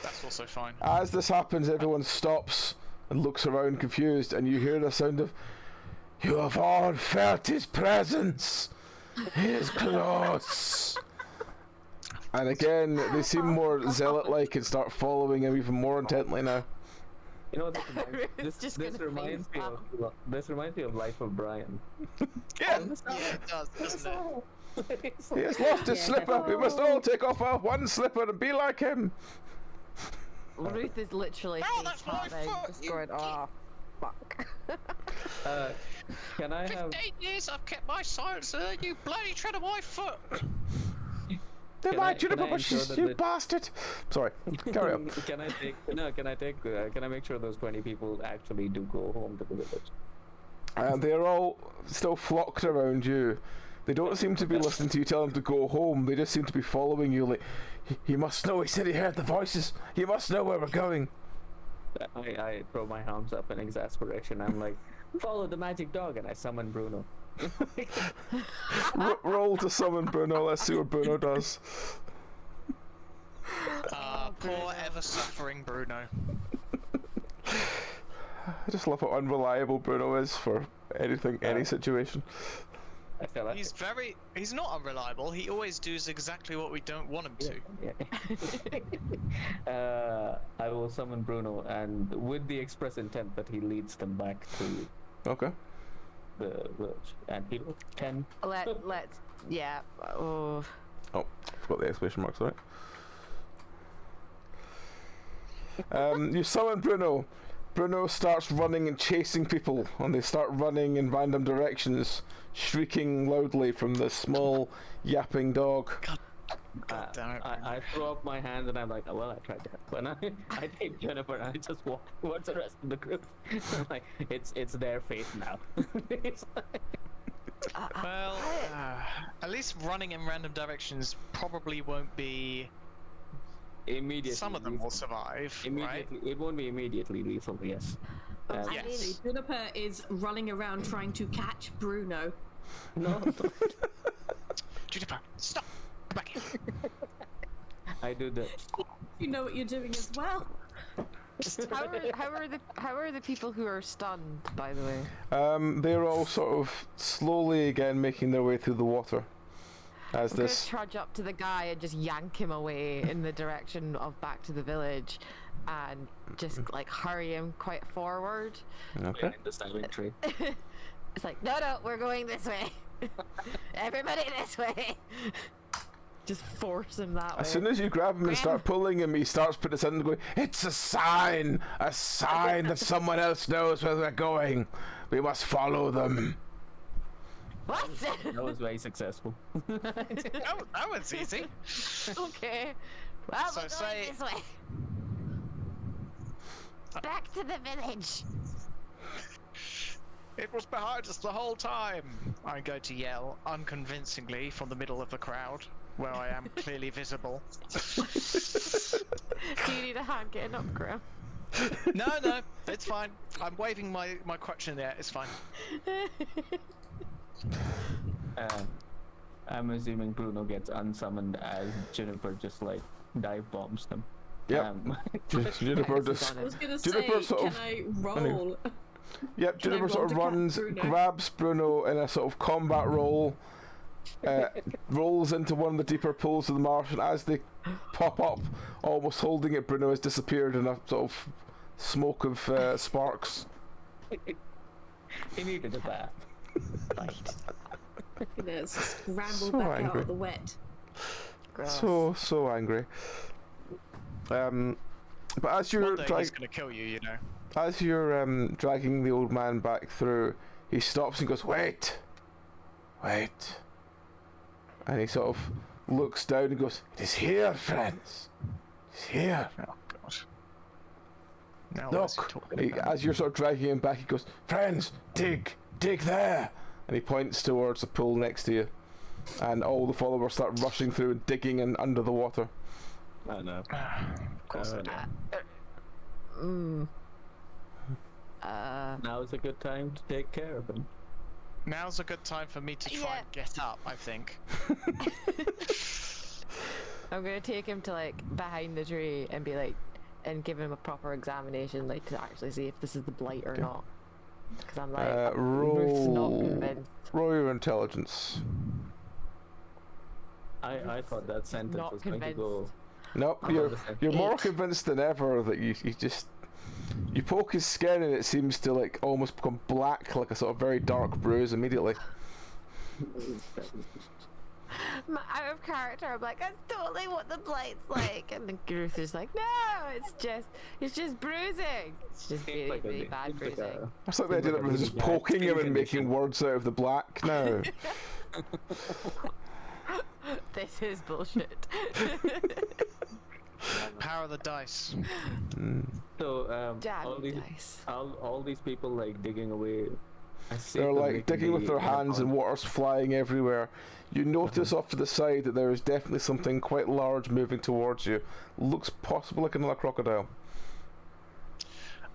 That's also fine. As this happens, everyone stops and looks around confused, and you hear the sound of, "You have all felt his presence. He is close." And again, they seem more zealot-like and start following him even more intently now. You know, It's just this gonna reminds face me of Life of Brian. Yeah, Yeah, it does, doesn't it? he has lost his slipper. We must all take off our one slipper and be like him. Ruth is literally that's my face-palming, foot, just you going, "Oh, fuck." Can I have 15 years I've kept my silencer, you bloody tread on my foot! They're my juniper bushes, you bastard! Sorry, carry on. Can I make sure those 20 people actually do go home to the village? They're all still flocked around you. They don't seem to be listening to you tell them to go home. They just seem to be following you like, he must know, he said he heard the voices. He must know where we're going. I throw my arms up in exasperation. I'm like, follow the magic dog, and I summon Bruno. Roll to summon Bruno, let's see what Bruno does. Poor ever-suffering Bruno. I just love how unreliable Bruno is for anything, any situation. I feel like He's not unreliable. He always does exactly what we don't want him to. Yeah. I will summon Bruno, and with the express intent that he leads them back to the village. And he will 10. Let's yeah. Oh, Forgot the exclamation marks, sorry. You summon Bruno. Bruno starts running and chasing people, and they start running in random directions, shrieking loudly from the small, yapping dog. God damn it. I throw up my hand and I'm like, oh, well, I tried that. But I take Jennifer and I just walk towards the rest of the group. I'm like, it's their fate now. It's like... Well, at least running in random directions probably won't be... Immediately. Some of them will survive, right? It won't be immediately lethal, yes. Yes. Juniper is running around trying to catch Bruno. No. Juniper, stop! Come back here. I do that. You know what you're doing as well. how are the people who are stunned, by the way? They're all sort of slowly again making their way through the water. I'm gonna trudge up to the guy and just yank him away in the direction of back to the village, and just like hurry him quite forward. Okay. The timing tree. It's like, no, we're going this way. Everybody this way. Just force him that way. As soon as you grab him and start pulling him, he starts putting his hand and going, it's a sign that someone else knows where they're going. We must follow them. What? That was very successful. That was easy. Okay. Well, So we're say- going this way. Back to the village. It was behind us the whole time. I'm going to yell unconvincingly from the middle of the crowd, where I am clearly visible. Do you need a hand getting up, Graham? No, it's fine. I'm waving my crutch in there. It's fine. I'm assuming Bruno gets unsummoned as Juniper just like dive bombs them. Yep. Juniper just. I was gonna Juniper say, sort can of- I roll? Yep, Can I Juniper sort of roll to runs, catch Bruno? grabs Bruno in a sort of combat roll, rolls into one of the deeper pools of the marsh, and as they pop up, almost holding it, Bruno has disappeared in a sort of smoke of sparks. He needed a bath. Let's scramble So back out angry. of the wet. Gross. So angry. But as One you're day he's gonna kill you, you know. as you're dragging the old man back through, he stops and goes, wait, and he sort of looks down and goes, it is here, friends, it's here. Oh god. Now what is he Look, talking about? as you're sort of dragging him back, he goes, friends, dig there, and he points towards the pool next to you, and all the followers start rushing through and digging and under the water. I know. Of course I do. Now is a good time to take care of him. Now's a good time for me to try and get up, I think. I'm gonna take him to like behind the tree and be like, and give him a proper examination, like to actually see if this is the blight or not. Because I'm like, Ruth's not convinced. Roll your intelligence. I thought that sentence Not was going to go. Nope, you're more convinced than ever that you just you poke his skin and it seems to like almost become black, like a sort of very dark bruise immediately. Out of character, I'm like, that's totally what the blight's like, and then Ruth is like, no, it's just bruising. It's just really, Like a- really bad it's like bruising. a- That's like the idea that we're just poking him and making words out of the black now. This is bullshit. Power of the dice. So Damn all these dice. all these people like digging away. I see They're them like making digging with the their hands and water's flying everywhere. You notice off to the side that there is definitely something quite large moving towards you. Looks possible like another crocodile.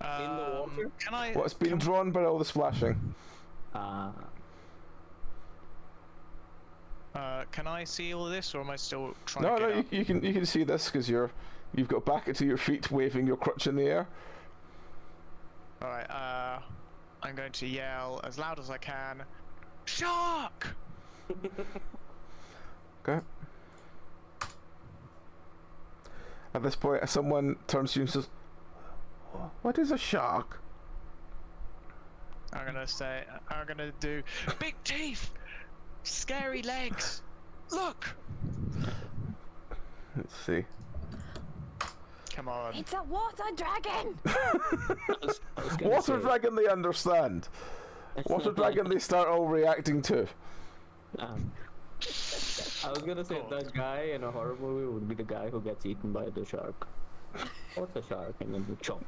in the water. Can I? What's been drawn by all the splashing? Can I see all of this, or am I still trying No, to get no, up? you can see this because you've got back to your feet, waving your crutch in the air. All right. I'm going to yell as loud as I can. Shark! Okay. At this point, someone turns to you and says, "What is a shark?" I'm gonna do big teeth, scary legs. Look! Let's see. Come on. It's a water dragon! I was gonna Water say, dragon they understand. Water dragon they start all reacting to. I was gonna say that guy in a horror movie would be the guy who gets eaten by the shark. What's a shark? And then you chomp.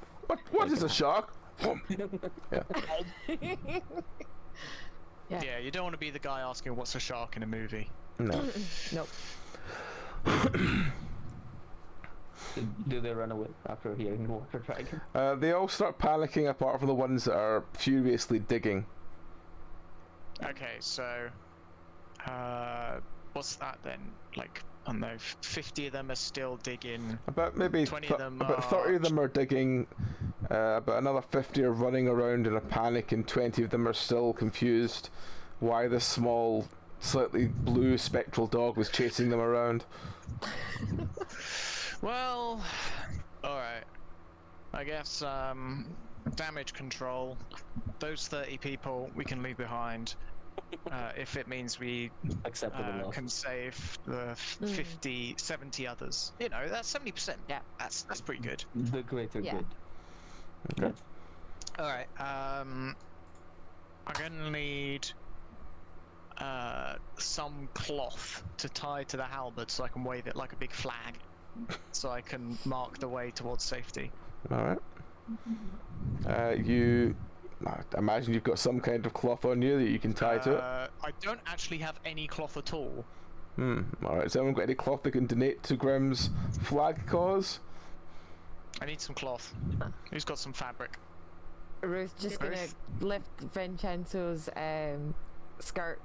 What is a shark? Yeah. Yeah, you don't want to be the guy asking what's a shark in a movie. No. Nope. Do they run away after hearing the water dragon? They all start panicking apart from the ones that are furiously digging. Okay, so what's that then? Like, I don't know, 50 of them are still digging. About maybe 20 of them about 30 of them are digging. About another 50 are running around in a panic, and 20 of them are still confused why this small, slightly blue spectral dog was chasing them around. Well, alright. I guess, damage control. Those 30 people we can leave behind. If it means we Acceptable loss. can save the 50, 70 others. You know, that's 70%. Yeah. That's pretty good. The greater Yeah. good. Okay. Alright, I'm gonna need some cloth to tie to the halberd so I can wave it like a big flag. So I can mark the way towards safety. All right. I imagine you've got some kind of cloth on you that you can tie to it. I don't actually have any cloth at all. All right. Has anyone got any cloth they can donate to Grimm's flag cause? I need some cloth. Who's got some fabric? Ruth's just gonna Ruth? lift Vincenzo's skirt,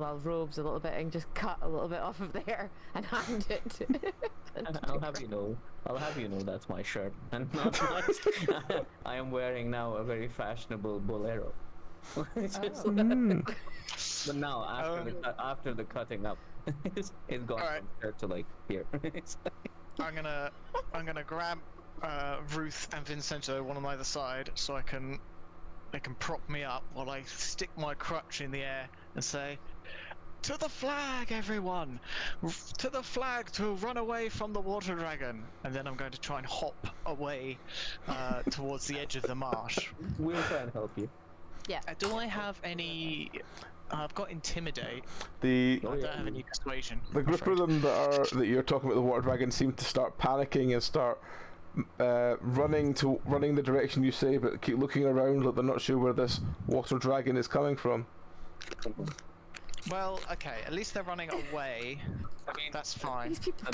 robes a little bit, and just cut a little bit off of there and hand it to I'll have you know that's my shirt, and not I am wearing now a very fashionable bolero. It's just but now after the cutting up, it's gone from shirt to like here. I'm gonna grab Ruth and Vincenzo, one on either side, so they can prop me up while I stick my crutch in the air and say, "To the flag, everyone! To the flag to run away from the water dragon!" And then I'm going to try and hop away towards the edge of the marsh. We'll try and help you. Yeah. Do I have any... I've got Intimidate. The I don't have any Persuasion. the group of them that you're talking about, the water dragon, seem to start panicking and start running the direction you say, but keep looking around like they're not sure where this water dragon is coming from. Well, okay, at least they're running away. I mean, That's fine. These people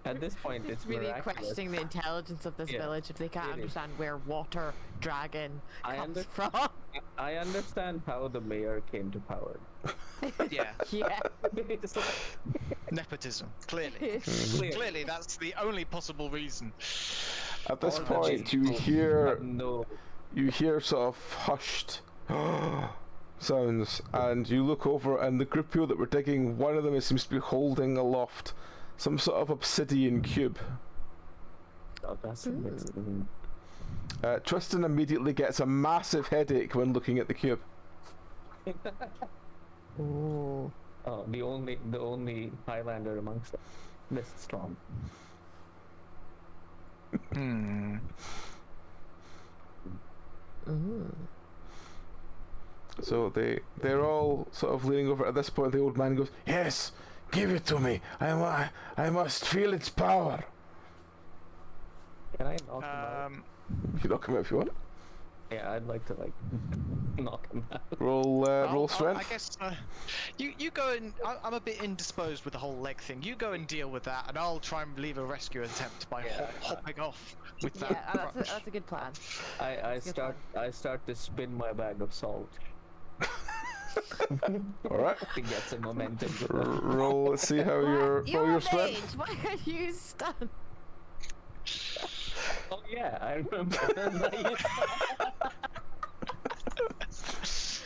at this point, it's really miraculous. questioning the intelligence of this Yeah, village if they can't it is. understand where water dragon I comes under- from. I understand how the mayor came to power. Yeah, Yeah. It's like, nepotism, clearly. Clearly, that's the only possible reason. At this all the point, you people hear have no. sort of hushed sounds, and you look over, and the group of people that were digging, one of them seems to be holding aloft some sort of obsidian cube. Oh, that's amazing. Tristan immediately gets a massive headache when looking at the cube. Ooh. Oh, the only Highlander amongst them. This is strong. Hmm. So they're all sort of leaning over. At this point, the old man goes, "Yes, Give it to me. I must feel its power. Can I knock him out? You can knock him out if you want. Yeah, I'd like to like knock him out. Roll strength. I guess you go and I'm a bit indisposed with the whole leg thing. You go and deal with that, and I'll try and leave a rescue attempt by hopping off with that. Yeah, that's a good plan. I start to spin my bag of salt. All right. To get some momentum. Roll. Let's see how roll your strength. Why are you stunned? Oh yeah, I remember.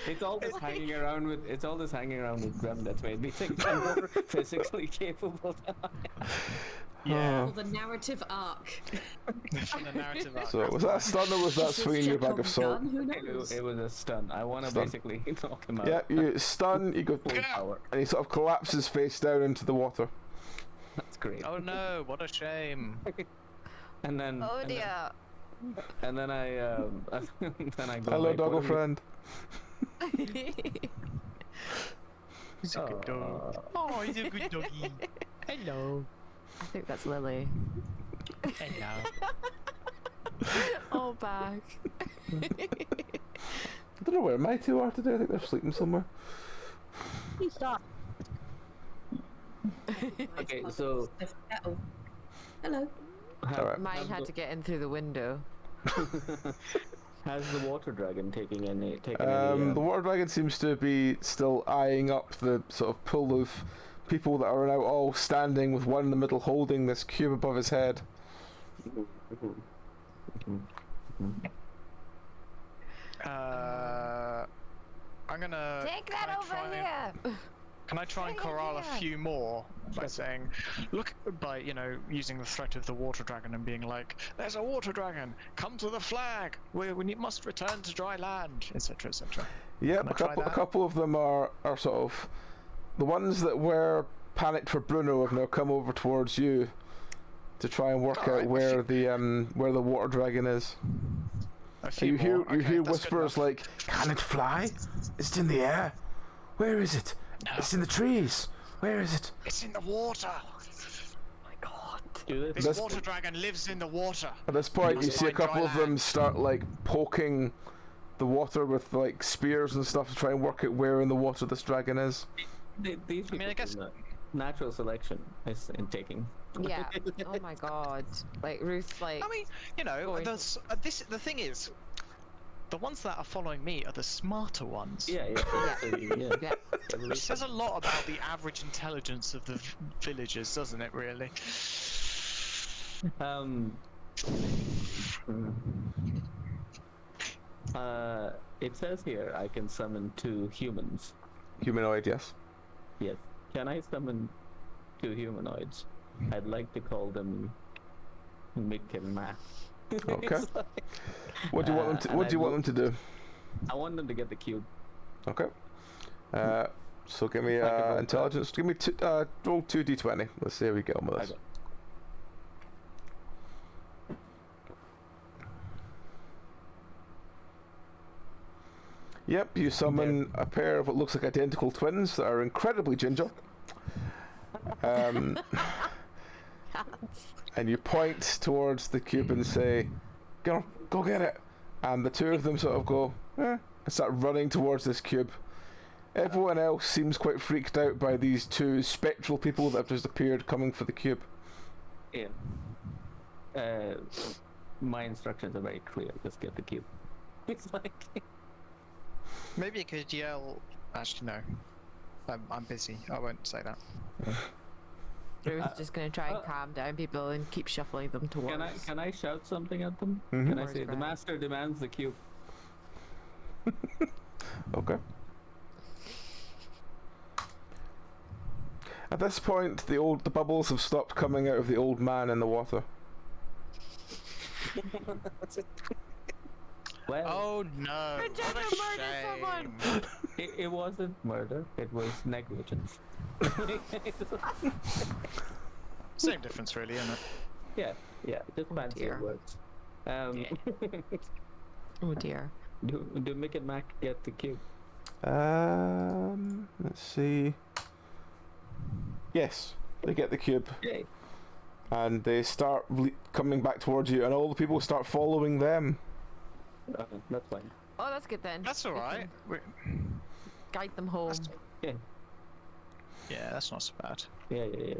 It's all this hanging around with Grem that's made me think I'm more physically capable than I am. Yeah. For the narrative arc. The narrative arc. So was that a stun or was that swinging your bag of salt? Who knows? It was a stun. I want to basically knock him out. Yeah, you stun. You go, Power. and he sort of collapses face down into the water. That's great. Oh no! What a shame. And then. Oh dear. And then I then I go. Hello, like, doggo what are we- friend. He's a good dog. Oh, he's a good doggy. Hello. I think that's Lily. Hello. Oh, back. I don't know where my two are today. I think they're sleeping somewhere. Please stop. Okay, so Oh. Hello. Alright. Mine had to get in through the window. Has the water dragon taken any? The water dragon seems to be still eyeing up the sort of pool of people that are now all standing, with one in the middle holding this cube above his head. I'm gonna Take that over here! Can I try and Take it corral a here. few more by saying, look, by, you know, using the threat of the water dragon and being like, there's a water dragon, come to the flag, we must return to dry land, etc., etc. Yep, Can I a try that? couple of them are sort of the ones that were panicked for Bruno have now come over towards you to try and work out Alright, where the water dragon is. A few You hear more. Okay, that's good whispers enough. like, "Can it fly? It's in the air. Where is it? No. It's in the trees. Where is it?" It's in the water. My god. Do This This- water dragon lives in the water. At this point, you Must see a find dry couple of them land. start like poking the water with like spears and stuff to try and work out where in the water this dragon is. these people? I guess- Natural selection is in taking. Yeah. Oh my god. Like, Ruth, like... I mean, you know, Going. the thing is, the ones that are following me are the smarter ones. Yeah. Yeah. Which says a lot about the average intelligence of the villagers, doesn't it, really? It says here I can summon 2 humans. Humanoid, yes. Yes. Can I summon 2 humanoids? I'd like to call them Mick and Matt. Okay. It's like- What do you want them to? and What do you want them to do? I want them to get the cube. Okay. So give me I can roll intelligence. Give me roll 2d20. Let's see how we get on with this. Okay. Yep, you summon a pair of what looks like identical twins that are incredibly ginger. And you point towards the cube and say, go get it. And the two of them sort of go, and start running towards this cube. Everyone else seems quite freaked out by these two spectral people that have just appeared coming for the cube. Yeah. My instructions are very clear. Just get the cube. It's like Maybe you could yell. Actually, no. I'm busy. I won't say that. Ruth's just gonna try and calm down people and keep shuffling them towards. can I shout something at them? Mhm. Can I Towards say the Brad. master demands the cube? Okay. At this point, the bubbles have stopped coming out of the old man in the water. Well, Oh no! What Virginia a murdered someone! shame. it wasn't murder. It was negligence. Same difference, really, isn't it? Yeah. Just fancy dear. words. Oh dear. Do Mick and Mac get the cube? Let's see. Yes, they get the cube. Yay. And they start coming back towards you, and all the people start following them. That's fine. Oh, that's good then. That's all We right. can guide them home. Yeah. Yeah, that's not so bad. Yeah.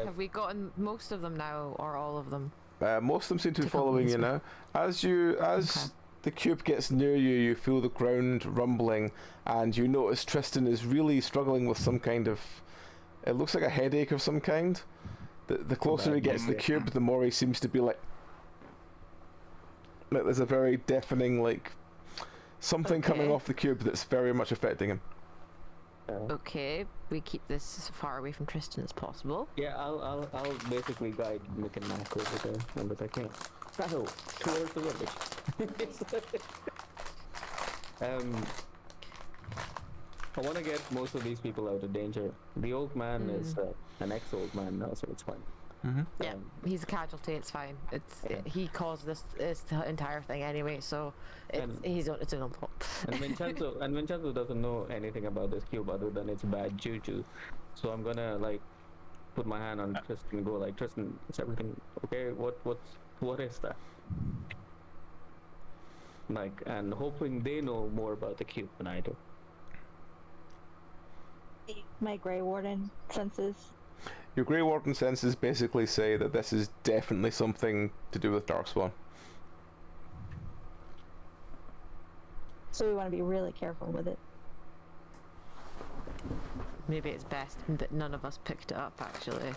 Have we gotten most of them now, or all of them? Most of them seem to be To come following this you way. now. As the cube gets near you, you feel the ground rumbling, and you notice Tristan is really struggling with some kind of... It looks like a headache of some kind. The closer he gets to the cube, the more he seems to be like there's a very deafening, like, something coming Okay. off the cube that's very much affecting him. Okay, we keep this as far away from Tristan as possible. Yeah, I'll basically guide Mick and Mac over there and that I can. Oh, towards the village. I want to get most of these people out of danger. The old man is an ex-old man now, so it's fine. Yeah, he's a casualty. It's fine. He caused this entire thing anyway, so it's his own fault. And Vincenzo doesn't know anything about this cube other than it's bad juju. So I'm gonna like put my hand on Tristan and go like, Tristan, is everything okay? What is that? Like, and hoping they know more about the cube than I do. My Grey Warden senses. Your Grey Warden senses basically say that this is definitely something to do with Darkspawn. So we want to be really careful with it. Maybe it's best that none of us picked it up, actually.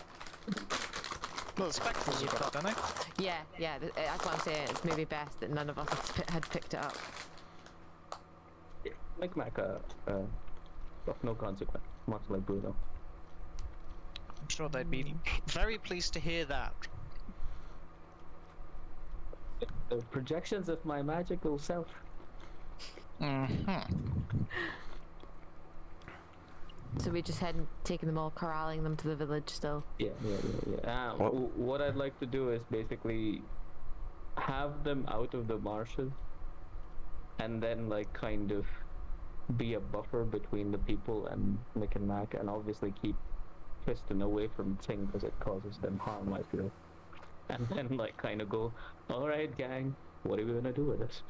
Well, the spectacles have got it, don't they? Yeah, that's what I'm saying. It's maybe best that none of us had picked it up. Make Mac of no consequence, much like Bruno. I'm sure they'd be very pleased to hear that. The projections of my magical self. So we just hadn't taken them all, corralling them to the village still. Yeah. What I'd like to do is basically have them out of the marshes, and then like kind of be a buffer between the people and Mick and Mac, and obviously keep Tristan away from Ting because it causes them harm, I feel. And then like kind of go, all right, gang, what are we gonna do with this?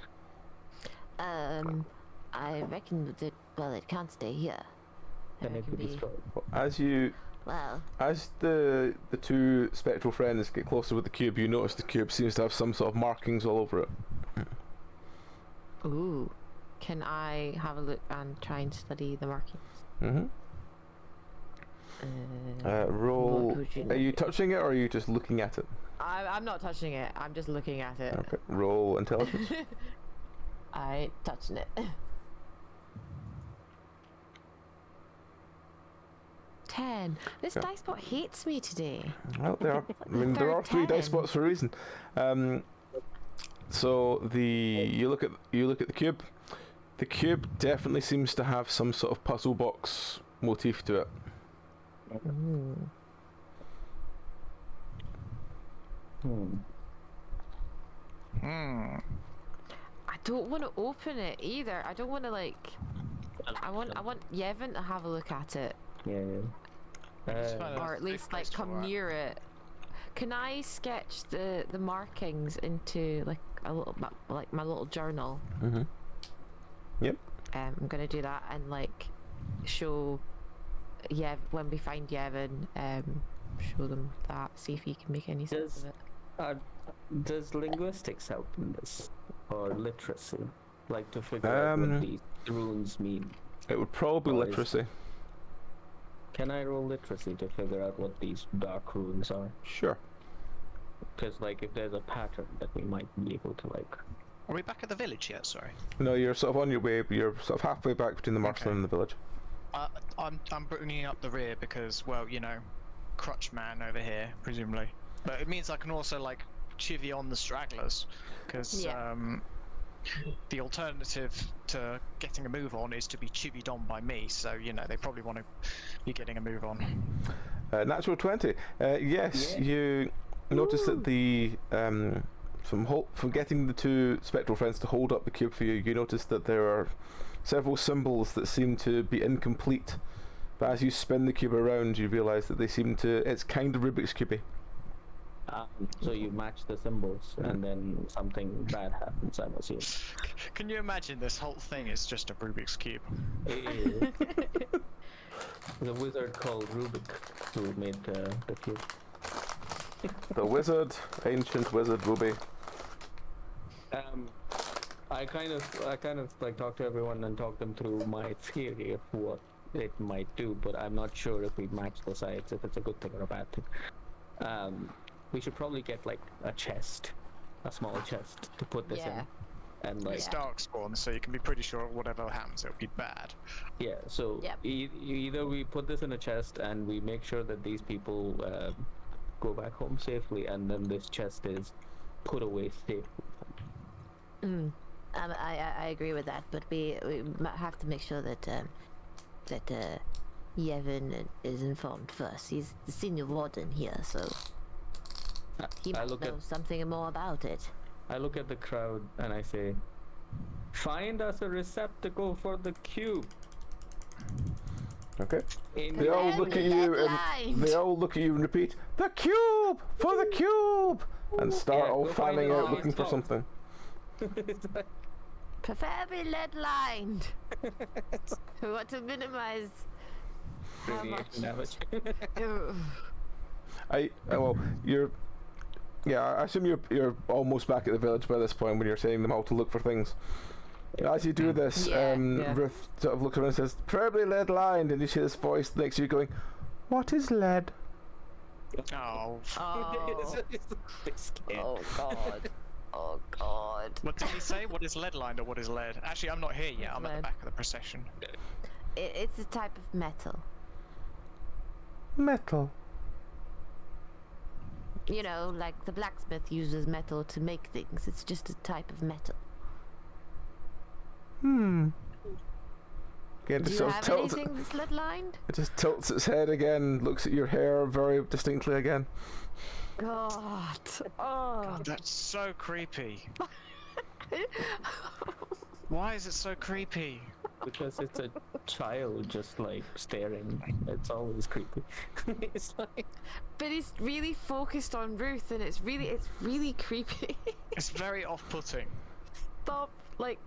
I reckon that it can't stay here. Then it could be destroyed. As the two spectral friends get closer with the cube, you notice the cube seems to have some sort of markings all over it. Ooh. Can I have a look and try and study the markings? Roll. what would you Are you touching it or are you just looking at it? I'm not touching it. I'm just looking at it. Okay. Roll intelligence. I ain't touching it. 10. This dice bot hates me today. Well, there are. I mean, there are 3 dice spots for a reason. So you look at the cube. The cube definitely seems to have some sort of puzzle box motif to it. I don't want to open it either. I don't want to like. I want Yevon to have a look at it, or at least like come near it. Can I sketch the markings into like a little like my little journal? Yep. I'm gonna do that and like show when we find Yevon, show them that, see if he can make any sense of it. Does linguistics help in this, or literacy, like to figure out what these runes mean? It would probably be literacy. Can I roll literacy to figure out what these dark runes are? Sure. Because like if there's a pattern that we might be able to like. Are we back at the village yet? Sorry. No, you're sort of on your way. You're sort of halfway back between the marshland and the village. I'm bringing up the rear because, well, you know, crutch man over here, presumably. But it means I can also like chivvy on the stragglers, because the alternative to getting a move on is to be chivied on by me. So you know they probably want to be getting a move on. Natural 20. Yes, you notice that the from getting the two spectral friends to hold up the cube for you, you notice that there are several symbols that seem to be incomplete But as you spin the cube around, you realise that they seem to... It's kind of Rubik's Cube-y. So you match the symbols, and then something bad happens, I'm assuming. Can you imagine this whole thing is just a Rubik's Cube? There's a wizard called Rubik who made the cube. The wizard, ancient wizard Ruby. I kind of like talk to everyone and talk them through my theory of what it might do, but I'm not sure if we match the sides, if it's a good thing or a bad thing. We should probably get like a chest, a small chest to put this in, and like it's darkspawn, so you can be pretty sure whatever happens, it'll be bad. Yeah. So either we put this in a chest and we make sure that these people go back home safely, and then this chest is put away safely. I agree with that, but we have to make sure that Yevon is informed first. He's the senior warden here, so he might know something more about it. I look at the crowd and I say, "Find us a receptacle for the cube." Okay. They all look at you and repeat, "The cube! For the cube!" And start all fanning out looking for something. Preferably lead-lined. We want to minimize how much damage. I assume you're almost back at the village by this point when you're saying them all to look for things. As you do this, Ruth sort of looks around and says, "Preferably lead lined," and you see this voice next to you going, "What is lead?" Oh. Oh god. Oh god. What did he say? What is lead lined or what is lead? Actually, I'm not here yet. I'm at the back of the procession. It's a type of metal. Metal. You know, like the blacksmith uses metal to make things. It's just a type of metal. Again, Do you have anything that's lead lined? It just tilts its head again, looks at your hair very distinctly again. God. Oh. God, that's so creepy. Why is it so creepy? Because it's a child just like staring. It's always creepy. It's like... But he's really focused on Ruth, and it's really creepy. It's very off-putting. Stop. Like,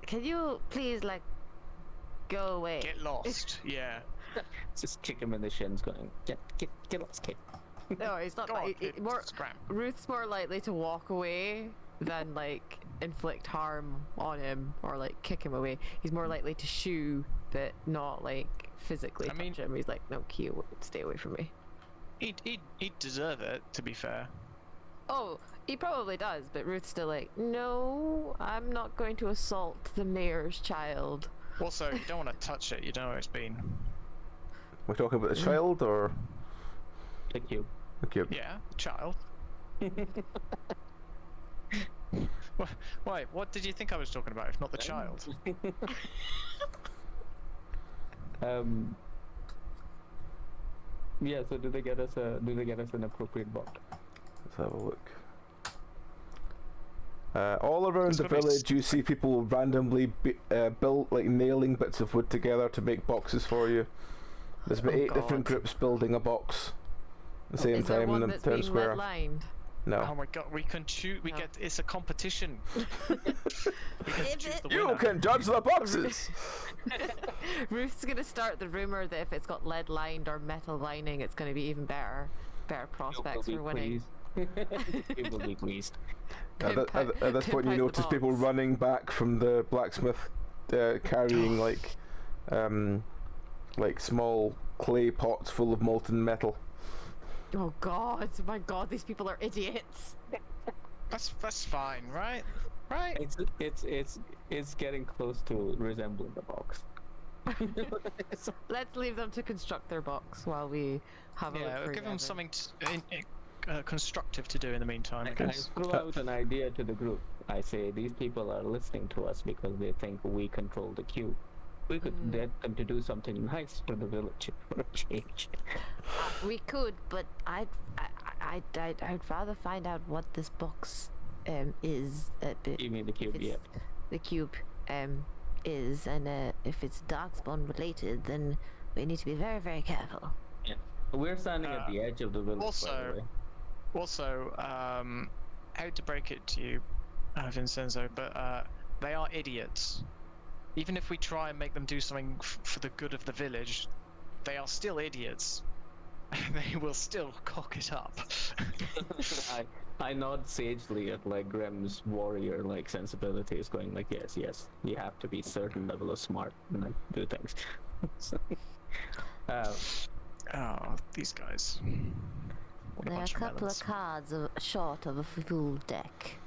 can you please like go away? Get lost. Yeah. Just kick him in the shins, going, get lost, kid. No, he's not. Ruth's more likely to walk away than like inflict harm on him or like kick him away. He's more likely to shoo, but not like physically touch him. He's like, "No, Q, stay away from me." He'd deserve it, to be fair. Oh, he probably does, but Ruth's still like, "No, I'm not going to assault the mayor's child." Also, you don't want to touch it. You don't know where it's been. We're talking about the child or the cube? The cube. Yeah, child. Why? What did you think I was talking about, if not the child? Yeah. So do they get us an appropriate box? Let's have a look. All around the village, you see people randomly built like nailing bits of wood together to make boxes for you. There's about 8 different groups building a box at the same time in the town square. No. Oh my god, we can choose. We get. It's a competition. You can judge the boxes. Ruth's gonna start the rumor that if it's got lead lined or metal lining, it's gonna be even better prospects for winning. People will be pleased. At this point, you notice people running back from the blacksmith, carrying like small clay pots full of molten metal. Oh god! My god! These people are idiots. That's fine, right? Right. It's getting close to resembling a box. Let's leave them to construct their box while we have a look. Yeah, give them something constructive to do in the meantime. I guess. I throw out an idea to the group. I say these people are listening to us because they think we control the cube. We could get them to do something nice for the village for a change. We could, but I'd rather find out what this box is. You mean the cube? Yeah. The cube is, and if it's darkspawn related, then We need to be very, very careful. Yeah. We're standing at the edge of the village, by the way. Also, I hate to break it to you, Vincenzo, but they are idiots. Even if we try and make them do something for the good of the village, they are still idiots. They will still cock it up. I nod sagely at like Grem's warrior like sensibilities, going like, yes, you have to be certain level of smart and like do things. So, oh, these guys. What There are a bunch of couple melons. of cards short of a full deck.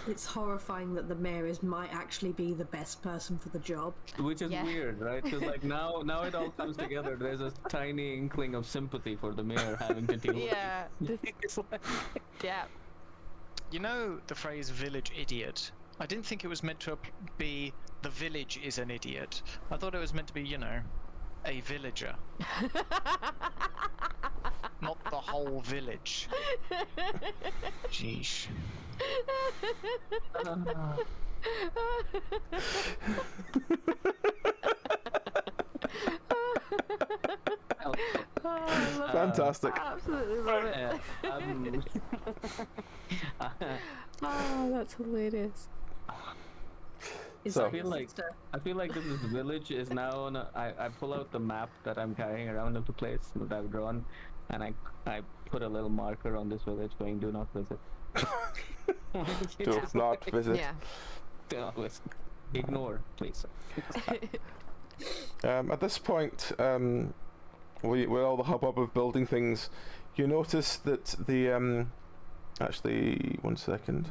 It's horrifying that the mayor might actually be the best person for the job. which is Yeah. weird, right? Because like now it all comes together. There's a tiny inkling of sympathy for the mayor having to deal with it. It's like- Yeah. You know the phrase village idiot? I didn't think it was meant to be the village is an idiot. I thought it was meant to be, you know, a villager. Not the whole village. Jeez. Fantastic. Absolutely love it. Oh, that's hilarious. So- I feel like this village is now on I pull out the map that I'm carrying around of the place that I've drawn, and I put a little marker on this village going, do not visit. Do not visit. Yeah. Do not visit. Ignore, please. At this point, with all the hubbub of building things, you notice that the actually, one second.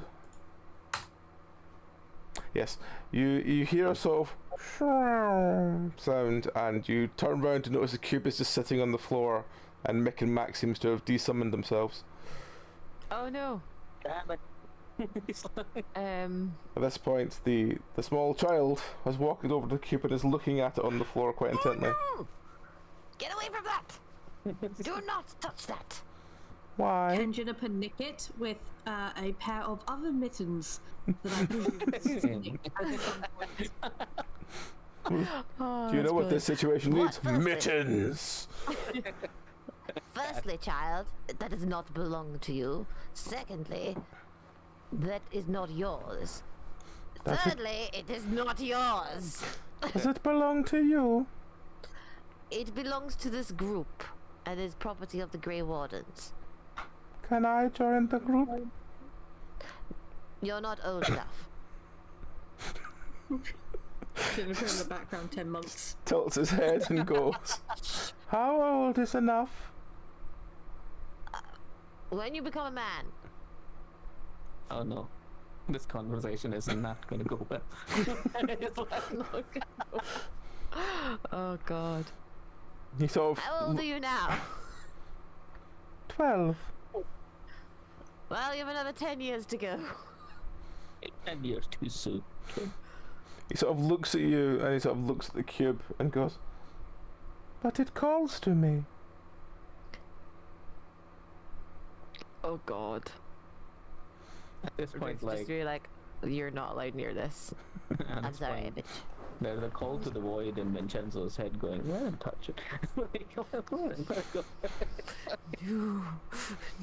Yes, you hear a sort of sound, and you turn around to notice the cube is just sitting on the floor, and Mick and Max seems to have desummoned themselves. Oh no. Damn it. At this point, the small child has walked over to the cube and is looking at it on the floor quite intently. No! Get away from that! Do not touch that! Why? Can Juniper nick it with a pair of oven mittens that I presume at some point? Do you know what this situation needs? What? Mittens! Firstly, child, that does not belong to you. Secondly, that is not yours. Does it- Thirdly, it is not yours. Does it belong to you? It belongs to this group and is property of the Grey Wardens. Can I join the group? You're not old enough. Juniper in the background, 10 months. Tilts his head and goes, how old is enough? When you become a man. Oh no, this conversation is not going to go well. It's like, Oh god. He sort How of... old are you now? 12. Well, you have another 10 years to go. 10 years too soon. He sort of looks at you and he sort of looks at the cube and goes, but it calls to me. Oh god. At this point, Just like, be like, you're not allowed near this. at I'm this sorry, point, bitch. there's a call to the void in Vincenzo's head going, go ahead and touch it. No. No.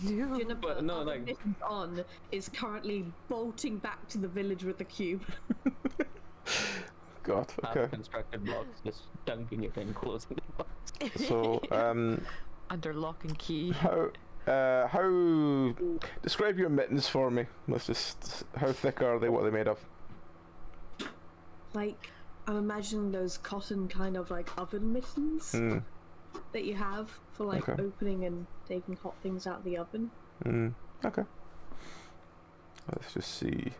Juniper, But no, oven like- mittens on, is currently bolting back to the village with the cube. God, okay. Half-constructed blocks, just dunking it and closing the box. So, Under lock and key. how... Describe your mittens for me. Let's just... How thick are they? What are they made of? Like, I'm imagining those cotton kind of like oven mittens Hmm. that you have for like Okay. opening and taking hot things out of the oven. Hmm. Okay. Let's just see.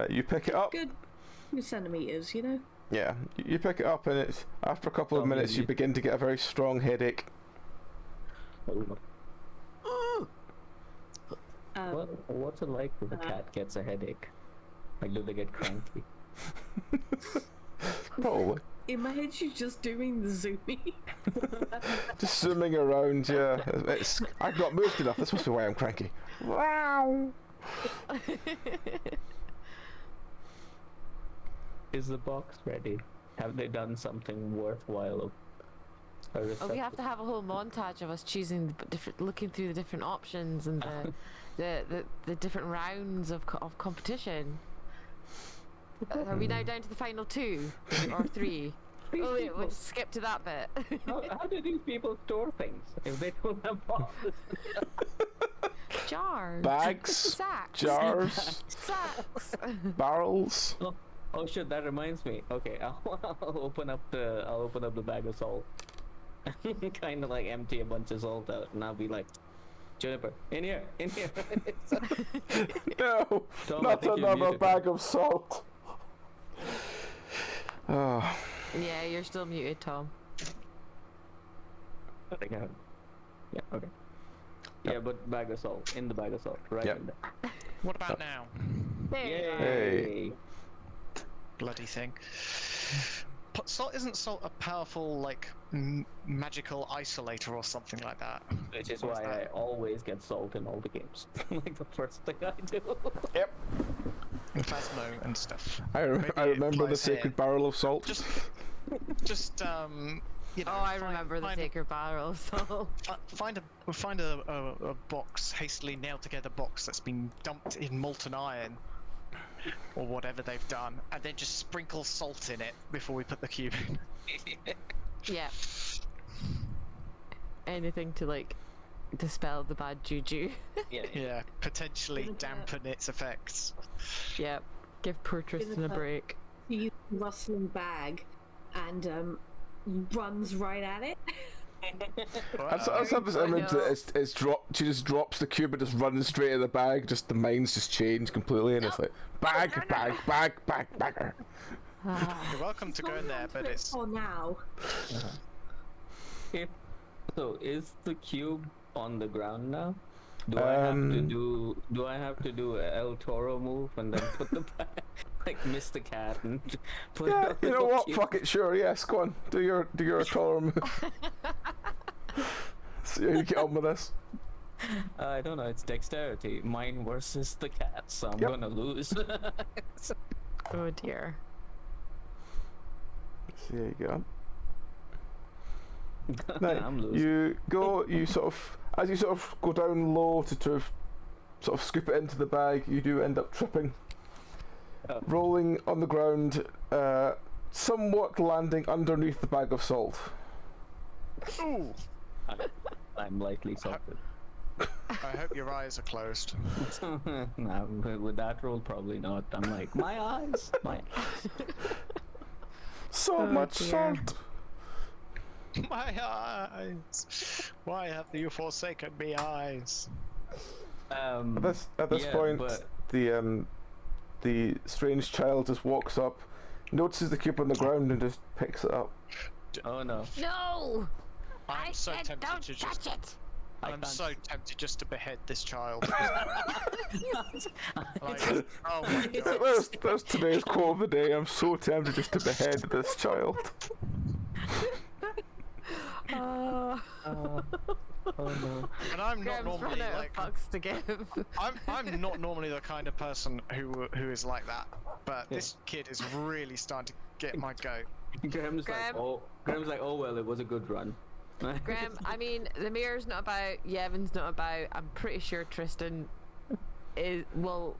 You pick it up. Good centimeters, you know? Yeah, you pick it up and it's... After a couple of Oh, minutes, you maybe. begin to get a very strong headache. What's it like when the cat gets a headache? Like, do they get cranky? Probably. In my head, she's just doing the zoomy. Just swimming around, yeah. It's... I've not moved enough. This must be why I'm cranky. Wow. Is the box ready? Have they done something worthwhile? Oh, we have to have a whole montage of us choosing the different, looking through the different options and the different rounds of competition. Are we now down to the final 2 or 3? Oh wait, we'll just skip to that bit. How do these people store things if they don't have boxes? Jars. Bags. Sacks. Jars. Sacks. Barrels. Oh shit! That reminds me. Okay, I'll open up the bag of salt. Kind of like empty a bunch of salt out, and I'll be like, Juniper, in here. No, Tom, not another bag of salt. Oh. Yeah, you're still muted, Tom. I think I have. Yeah. Okay. Yeah, but bag of salt, in the bag of salt, right in there. What about now? There you go. Hey. Bloody thing. Salt isn't salt a powerful like magical isolator or something like that? Which is why I always get salt in all the games. Like the first thing I do. Yep. In Phasmo and stuff. I remember the sacred barrel of salt. Just you know. Oh, I remember the sacred barrel of salt. Find a box, hastily nailed together box that's been dumped in molten iron, or whatever they've done, and then just sprinkle salt in it before we put the cube in. Yeah. Anything to like dispel the bad juju. Yeah, potentially dampen its effects. Yep. Give poor Tristan a break. He uses a rustling bag and runs right at it. I just have this image that it's dropped. She just drops the cube and just runs straight in the bag. Just the minds just change completely, and it's like bag. You're welcome to go in there, but it's for now. So is the cube on the ground now? Do I have to do a El Toro move and then put the bag, like miss the cat and put it on you know what? cube? Fuck it, sure, yes, go on. Do your taller move. See how you get on with this. I don't know, it's dexterity. Mine versus the cat, so I'm gonna lose. Oh dear. So there you go. I'm losing. You sort of, as you sort of go down low to sort of scoop it into the bag, you do end up tripping. Rolling on the ground, somewhat landing underneath the bag of salt. ooh. I'm lightly salted. I hope your eyes are closed. No, with that roll, probably not. I'm like, my eyes. So much salt. My eyes. Why have you forsaken me, eyes? At this yeah, point, but... the strange child just walks up, notices the cube on the ground, and just picks it up. Oh no. No! I'm I so said tempted don't to touch just. it! I'm so tempted just to behead this child. Like, oh my god. That's today's quote of the day. I'm so tempted just to behead this child. Oh no. And I'm not Graham's normally run out like. of fucks to give. I'm not normally the kind of person who is like that, but this kid is really starting to get my goat. Graham's like, oh well, it was a good run. Graham, I mean, the mayor's not about, Yevon's not about. I'm pretty sure Tristan will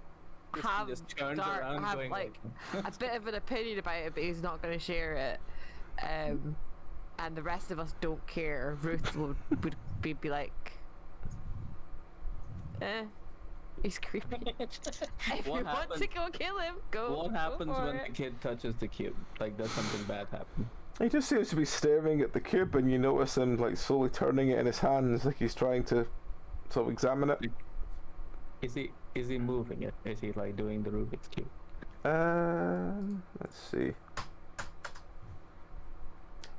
have just turns around going like a bit of an opinion about it, but he's not going to share it. And the rest of us don't care. Ruth would be like, he's creepy. If you want to go kill him, go. What happens go for when it. the kid touches the cube? Like, does something bad happen? He just seems to be staring at the cube, and you notice him like slowly turning it in his hands, like he's trying to sort of examine it. Is he moving it? Is he like doing the Rubik's cube? Let's see.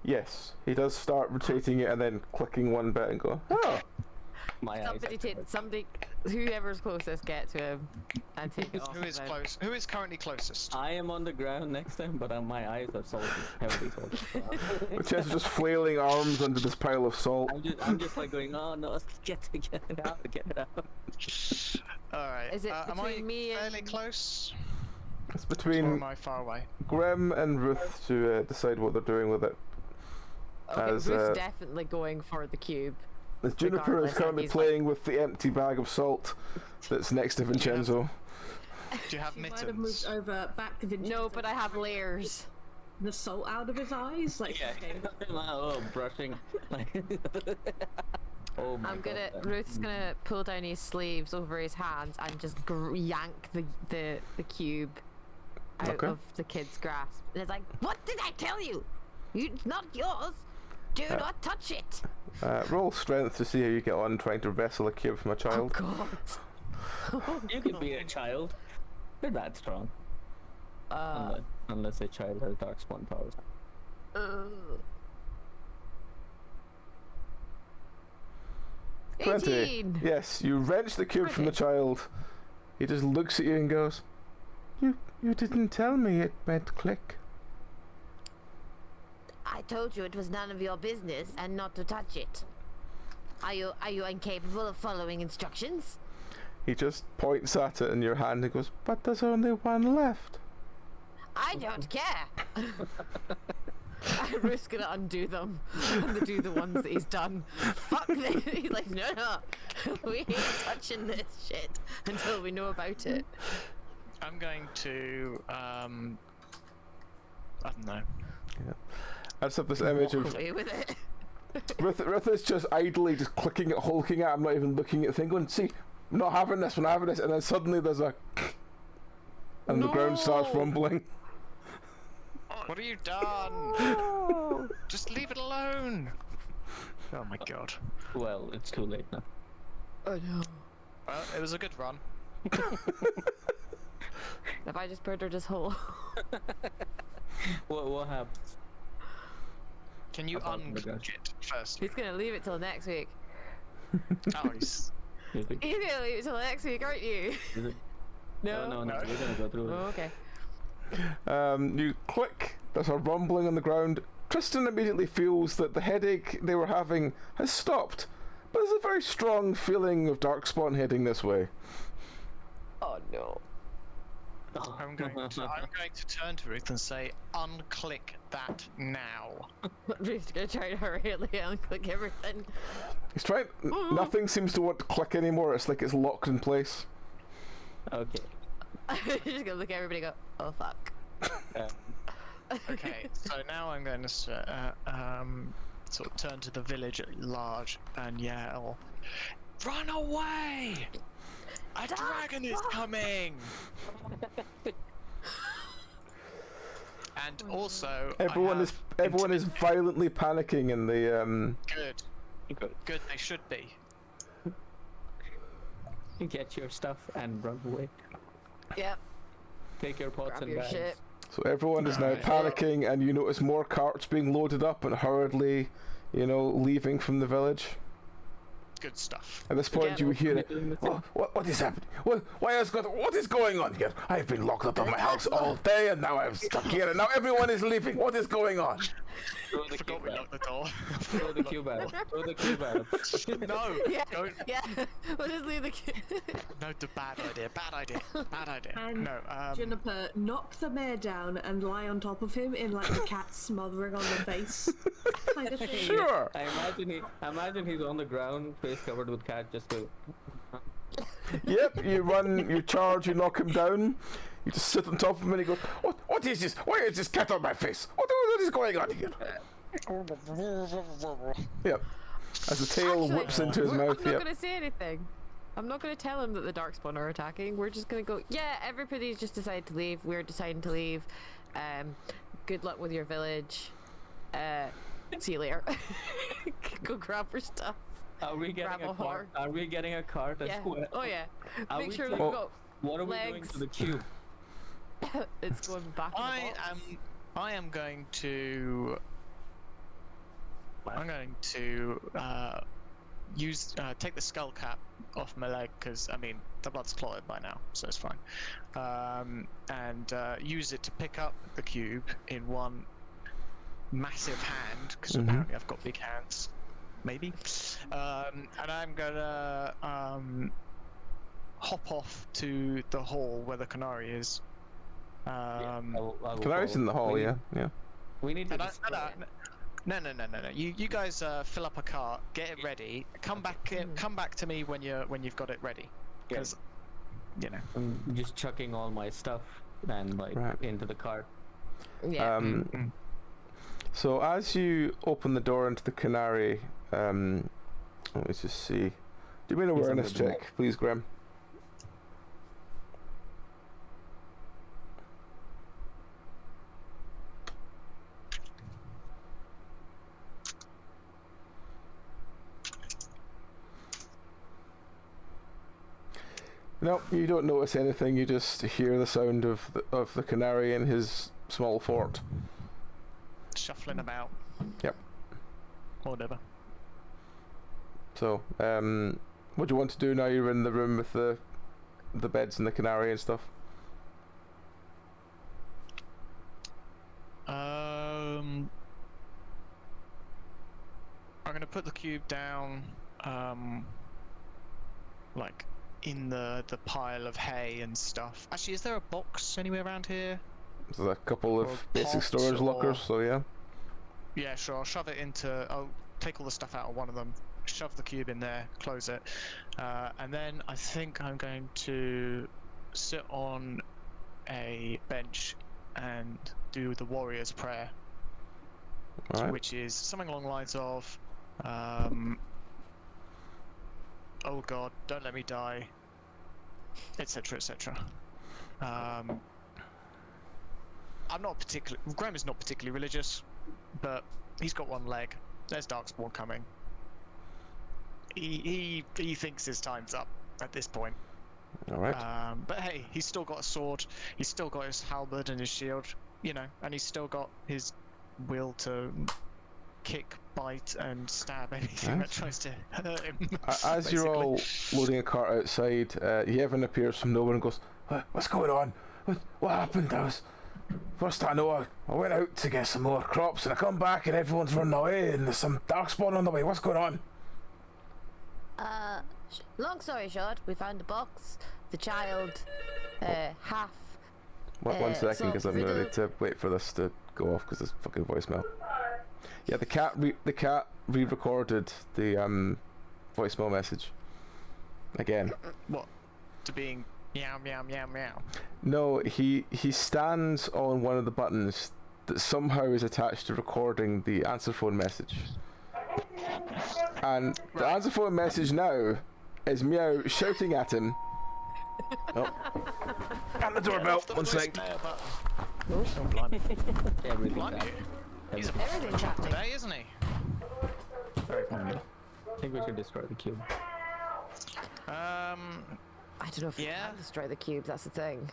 Yes, he does start rotating it and then clicking one bit and go, oh. My Somebody, whoever's closest, get to him and take it off. Who is close? Who is currently closest? I am on the ground next to him, but my eyes are salty, heavily salty. Chess is just flailing arms under this pile of salt. I'm just like going, oh no, get it out. All right. Is it am I between me fairly and- close? It's Or between am I far away? Grim and Ruth to decide what they're doing with it. Okay, As, Ruth's definitely going for the cube. As Juniper is regardless, currently he's playing with the empty bag of salt that's next to Vincenzo. Do you have She might have moved mittens? over back to Vincenzo. No, but I have layers. The salt out of his eyes? Like, Yeah. okay. Oh, brushing. Oh my God. Ruth's gonna pull down his sleeves over his hands and just yank the cube out Okay. of the kid's grasp. And it's like, what did I tell you? It's not yours. Do not touch it. Roll strength to see how you get on trying to wrestle a cube from a Oh child. God. You can be a child. They're that strong. Unless a child has darkspawn powers. Uh, 20. 18. Yes, you wrench the cube from the child. He just looks at you and goes, You didn't tell me it went click. I told you it was none of your business and not to touch it. Are you incapable of following instructions? He just points at it in your hand and goes, But there's only one left. I don't care. Ruth's gonna undo them and do the ones that he's done. Fuck this. He's like, no, we ain't touching this shit. Until we know about it. I'm going to I don't know. I just have this image Walk of away with it. Ruth is just idly just clicking at, hulking at, I'm not even looking at the thing, going, see, I'm not having this, I'm not having this, and then suddenly there's a and the ground starts No. rumbling. What have you done? Just leave it alone. Oh my God. Well, it's too late now. Oh no. Well, it was a good run. Have I just murdered his whole? What happens? Can you Apart from the unclick it first? He's gonna leave it till next week. Oh, he's... Is it? You're gonna leave it till next week, aren't you? Is it? No. No, we're gonna go through it. Oh, okay. You click, there's a rumbling on the ground. Tristan immediately feels that the headache they were having has stopped, but there's a very strong feeling of darkspawn heading this way. Oh no. I'm going to turn to Ruth and say, unclick that now. Ruth's gonna try to hurry and unclick everything. He's trying. Nothing seems to want to click anymore. It's like it's locked in place. Okay. You're just gonna look at everybody and go, oh fuck. Okay, so now I'm going to sort of turn to the village at large and yell, "Run away! A dragon is coming!" And also, Everyone is violently panicking in the Good. They should be. Get your stuff and run away. Yep. Take your pots Grab and your bags. shit. So everyone is now Alright. panicking, and you notice more carts being loaded up and hurriedly, leaving from the village. Good stuff. At this point, Yeah. you hear it. What is happening? What is going on here? I've been locked up in my house all day, and now I'm stuck here, and now everyone is leaving. What is going on? Throw the Forgot cube we out. locked the door. Throw the cube out. Throw the cube out. No, Yeah. don't. Yeah. We'll just leave the kid. No, the bad idea. Bad idea. And No, Juniper, knock the mayor down and lie on top of him in like the cat smothering on the face kind of thing. Sure. I imagine he's on the ground, face covered with cat, just go. Yep. You run. You charge. You knock him down. You just sit on top of him, and he goes, What is this? Why is this cat on my face? What is going on here?" Yep. As the tail Actually, whips into his mouth. I'm not Yep. gonna say anything. I'm not gonna tell him that the Darkspawn are attacking. We're just gonna go, yeah, everybody's just decided to leave. We're deciding to leave. Good luck with your village. See you later. Go grab your stuff. Are we getting Grab a a cart? horse. Are we getting a cart as Yeah. well? Oh yeah. Are Make we sure taking- we've got What are we doing legs. to the cube? It's going back in the box. I am going to. I'm going to take the skull cap off my leg because the blood's clotted by now, so it's fine. And use it to pick up the cube in one massive hand because apparently I've got big hands, maybe. And I'm gonna hop off to the hall where the canary is, Canary's in the hall, yeah. We need to. No. You guys fill up a cart, get it ready. Come back to me when you've got it ready. Because, I'm just chucking all my stuff and into the cart. Yeah. So as you open the door into the Canary, let me just see. Do me an awareness check, please, Graham. No, you don't notice anything. You just hear the sound of the Canary in his small fort. Shuffling about. Yep. Whatever. So, what do you want to do now you're in the room with the beds and the Canary and stuff? I'm gonna put the cube down, like in the pile of hay and stuff. Actually, is there a box anywhere around here? There's a couple of basic storage lockers, so yeah. Yeah, sure. I'll shove it into. I'll take all the stuff out of one of them, shove the cube in there, close it, and then I think I'm going to sit on a bench and do the warrior's prayer, which is something along the lines of, "Oh God, don't let me die," etc., etc. Graham is not particularly religious, but he's got one leg. There's Darkspawn coming. He thinks his time's up at this point. All right. But hey, he's still got a sword. He's still got his halberd and his shield. And he's still got his will to kick, bite, and stab anything that tries to hurt him. As you're all loading a cart outside, Yevon appears from nowhere and goes, "What's going on? What happened? First I know, I went out to get some more crops and I come back and everyone's running away and there's some Darkspawn on the way. What's going on?" Long story short, we found the box, the child, half. One second, because I'm gonna need to wait for this to go off because it's fucking voicemail. Yeah, the cat re-recorded the voicemail message again. What? To being meow meow meow meow. No, he stands on one of the buttons that somehow is attached to recording the answer phone message. And the answer phone message now is Meow shouting at him. Oh. And the doorbell. One sec. He's a bit today, isn't he? Very funny. I think we should destroy the cube. I don't know if we can destroy the cube. That's the thing.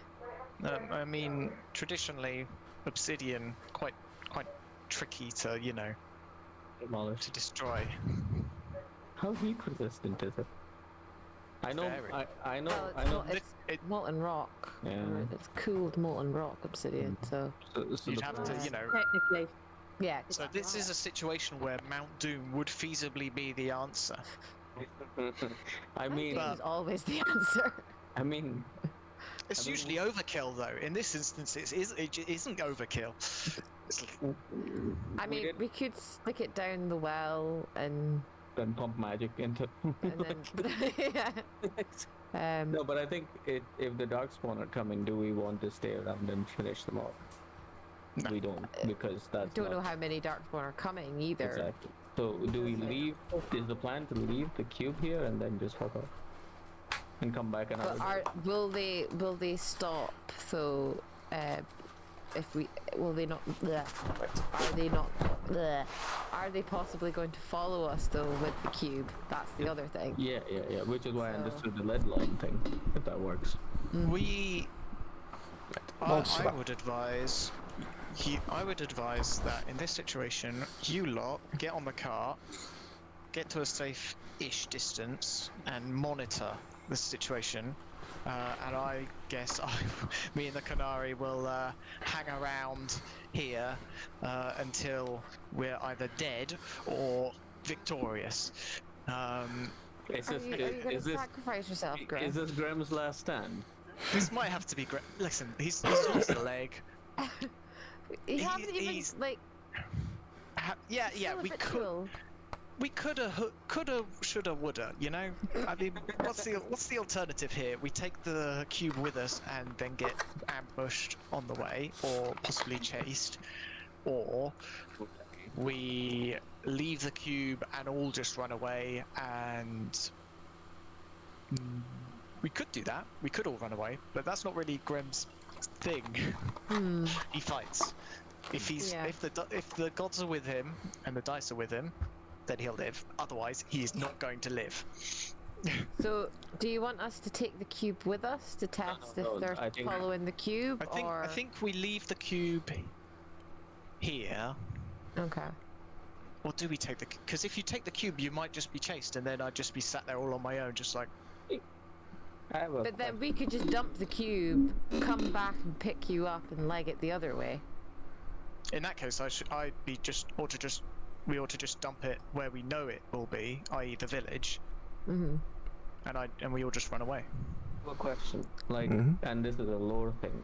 I mean, traditionally, obsidian quite tricky to demolish, to destroy. How heat resistant is it? I know. Very. I know. Well, I know. It's molten rock. Yeah. It's cooled molten rock obsidian. So You'd have to, Technically. yeah. So this is a situation where Mount Doom would feasibly be the answer. I mean, It's always the answer. I mean, It's usually overkill, though. In this instance, it isn't overkill. I mean, we could stick it down the well and then pump magic into. then yeah. No, but I think if the Darkspawn are coming, do we want to stay around and finish them off? No. We don't, because that's. Don't know how many Darkspawn are coming either. Exactly. So do we leave? Is the plan to leave the cube here and then just fuck off and come back another? But will they stop? So if we will they not? Bleh, are they not? Bleh, are they possibly going to follow us though with the cube? That's the other thing. Yeah. Which is why I understood the lead line thing. If that works. I would advise. I would advise that in this situation, you lot get on the cart, get to a safe-ish distance, and monitor the situation. And I guess me and the Canary will hang around here until we're either dead or victorious. Are you going to sacrifice yourself, Graham? Is this Graham's last stand? This might have to be great. Listen, he's lost a leg. You haven't even he's- like. Yeah, it's yeah. still a We could, ritual. coulda, shoulda, woulda. You know. I mean, what's the alternative here? We take the cube with us and then get ambushed on the way, or possibly chased, or we leave the cube and all just run away and. We could do that. We could all run away, but that's not really Grem's thing. He fights. If the gods are with him and the dice are with him, then he'll live. Otherwise, he is not going to live. So, do you want us to take the cube with us to test no, if they're I think- following the cube, I think we leave the cube here. Okay. Or do we take the? Because if you take the cube, you might just be chased, and then I'd just be sat there all on my own, just like. I have a But then we could just dump the cube, come back and pick you up and leg it the other way. In that case, we ought to just dump it where we know it will be, i.e., the village, Mm-hmm. and we all just run away. question. Like, and this is a lore thing.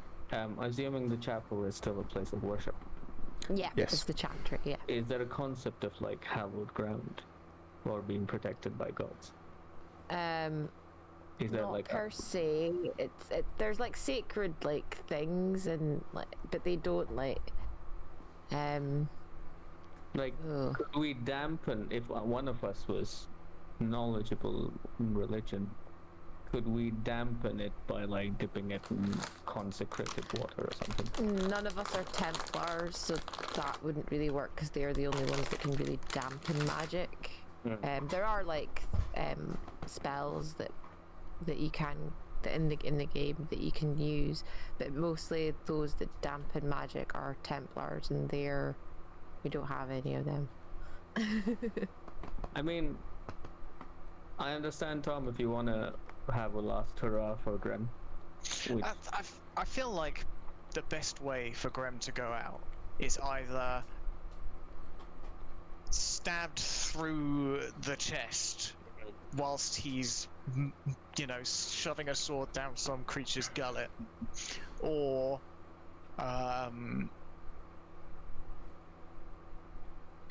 Assuming the chapel is still a place of worship, Yeah, Yes. it's the chapter, yeah. is there a concept of like hallowed ground or being protected by gods? Is there Not like per se. There's like sacred like things and like, but they don't like. like Ugh. could we dampen if one of us was knowledgeable in religion? Could we dampen it by like dipping it in consecrated water or something? None of us are Templars, so that wouldn't really work because they are the only ones that can really dampen magic. There are like spells that you can in the game that you can use, but mostly those that dampen magic are Templars, and we don't have any of them. I mean, I understand, Tom, if you want to have a last hurrah for Grem. I feel like the best way for Grem to go out is either stabbed through the chest whilst he's, shoving a sword down some creature's gullet, or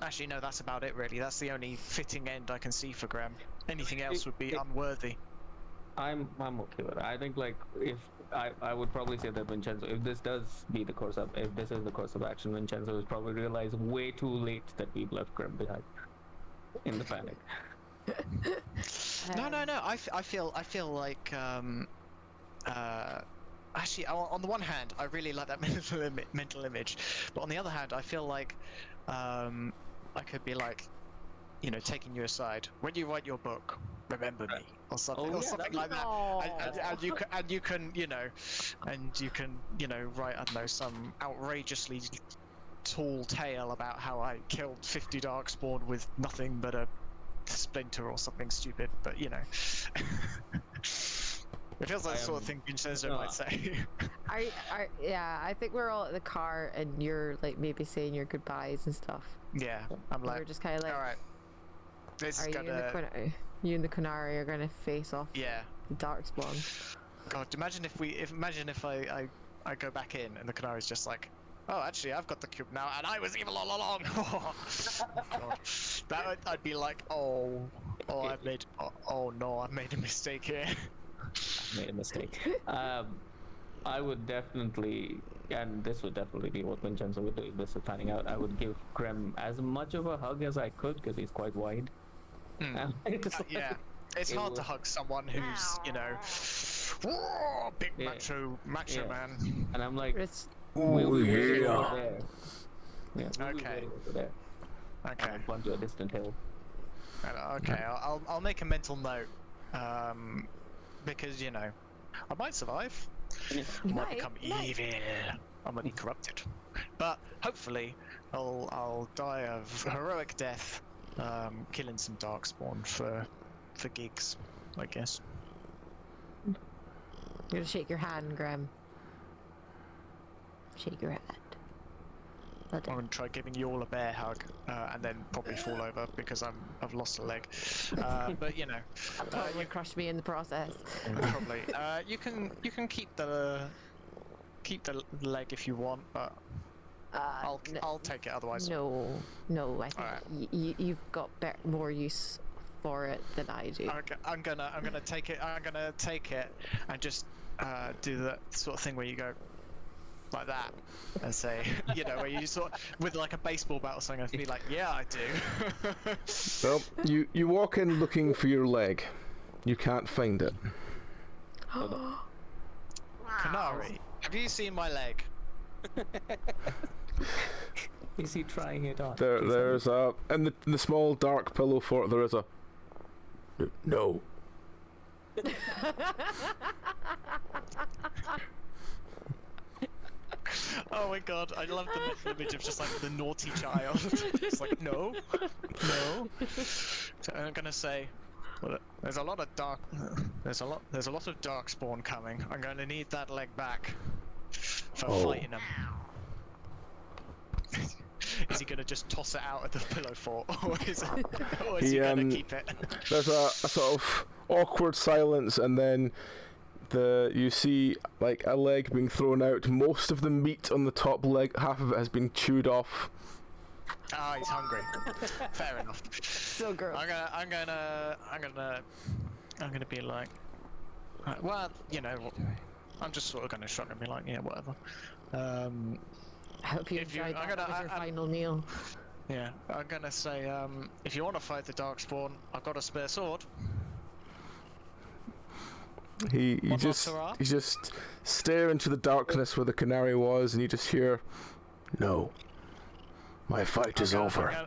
actually no, that's about it really. That's the only fitting end I can see for Grem. Anything else would be unworthy. I'm okay with it. I think like if I would probably say that Vincenzo, if this is the course of action, Vincenzo has probably realized way too late that we've left Grem behind in the panic. No. I feel like actually, on the one hand, I really like that mental image, but on the other hand, I feel like I could be like, taking you aside when you write your book, remember me, or something, like that, and you can write, I don't know, some outrageously tall tale about how I killed 50 darkspawn with nothing but a splinter or something stupid, but it feels like the sort of thing Vincenzo might say. I think we're all at the car and you're like maybe saying your goodbyes and stuff. Yeah, I'm like, we're just kind of like, all right, this is gonna. You and the Canary are gonna face off. Yeah. The Darkspawn. God, imagine if I go back in and the Canary's just like, oh, actually, I've got the cube now, and I was evil all along. God. I'd be like, oh, I've made a mistake here. Made a mistake. I would definitely, and this would definitely be what Vincenzo would do if this is panning out. I would give Grem as much of a hug as I could because he's quite wide. Yeah, it's hard to hug someone who's, big macho man. And I'm like, Oh, yeah. over there. Yeah, Okay. over there. Okay. And run to a distant hill. Okay, I'll make a mental note, because I might survive. I might become evil. I might be corrupted, but hopefully I'll die of heroic death, killing some darkspawn for gigs, I guess. You're gonna shake your hand, Graham. Shake your hand. Will do. I'm gonna try giving you all a bear hug, and then probably fall over because I've lost a leg. But you know, Probably crush me in the process. probably. You can keep the leg if you want, but I'll take it otherwise. No, I think Alright. you've got more use for it than I do. I'm gonna take it. I'm gonna take it and just do that sort of thing where you go like that and say, you know, where you sort of, with like a baseball bat or something, and be like, yeah, I do. Well, you walk in looking for your leg. You can't find it. Canary, have you seen my leg? Is he trying it on? There's a in the small dark pillow fort. There is a no. Oh my god, I love the mental image of just like the naughty child. It's like, no. So I'm gonna say, well, there's a lot of darkspawn coming. I'm gonna need that leg back for fighting them. Is he gonna just toss it out at the pillow fort, or is he gonna keep it? There's a sort of awkward silence, and then you see like a leg being thrown out. Most of the meat on the top leg, half of it has been chewed off. Ah, he's hungry. Fair enough. So gross. I'm gonna be like, well, you know, I'm just sort of gonna shrug and be like, yeah, whatever. I hope you enjoyed that. That was your final meal. Yeah, I'm gonna say, if you want to fight the Darkspawn, I've got a spare sword. You just stare into the darkness where the canary was, and you just hear, "No, my fight is over."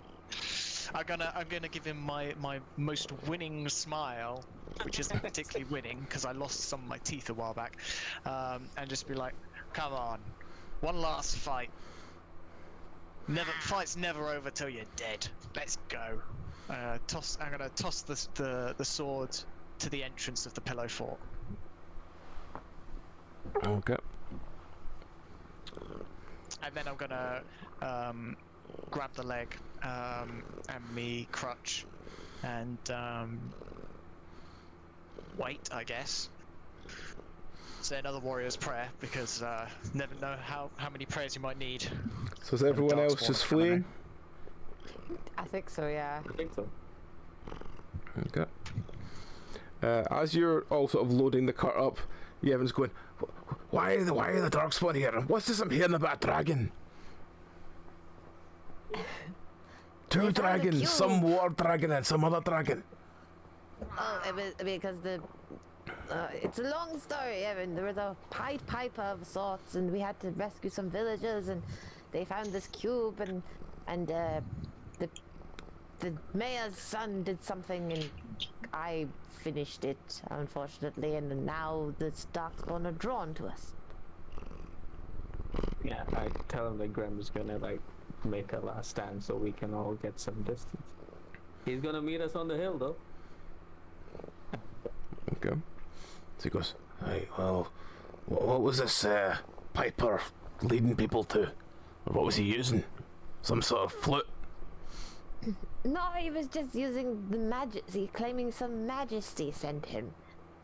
I'm gonna give him my most winning smile, which isn't particularly winning because I lost some of my teeth a while back, and just be like, "Come on, one last fight. Fight's never over till you're dead. Let's go." I'm gonna toss the sword to the entrance of the pillow fort. Okay. And then I'm gonna grab the leg and me crutch and wait, I guess. Say another warrior's prayer because never know how many prayers you might need. So is everyone else just fleeing? I think so, yeah. I think so. Okay. As you're all sort of loading the cart up, Yevon's going, why are the Darkspawn here? What's this I'm hearing about a dragon? Two dragons, some water dragon and some other dragon. Oh, it was because it's a long story, Evan. There was a Pied Piper of sorts, and we had to rescue some villagers, and they found this cube, and the mayor's son did something, and I finished it, unfortunately, and now the Darkspawn are drawn to us. Yeah, I tell him that Graham is gonna like make a last stand so we can all get some distance. He's gonna meet us on the hill, though. Okay. So he goes, right, well, what was this Piper leading people to? Or what was he using? Some sort of flute? No, he was just using the majesty, claiming some majesty sent him.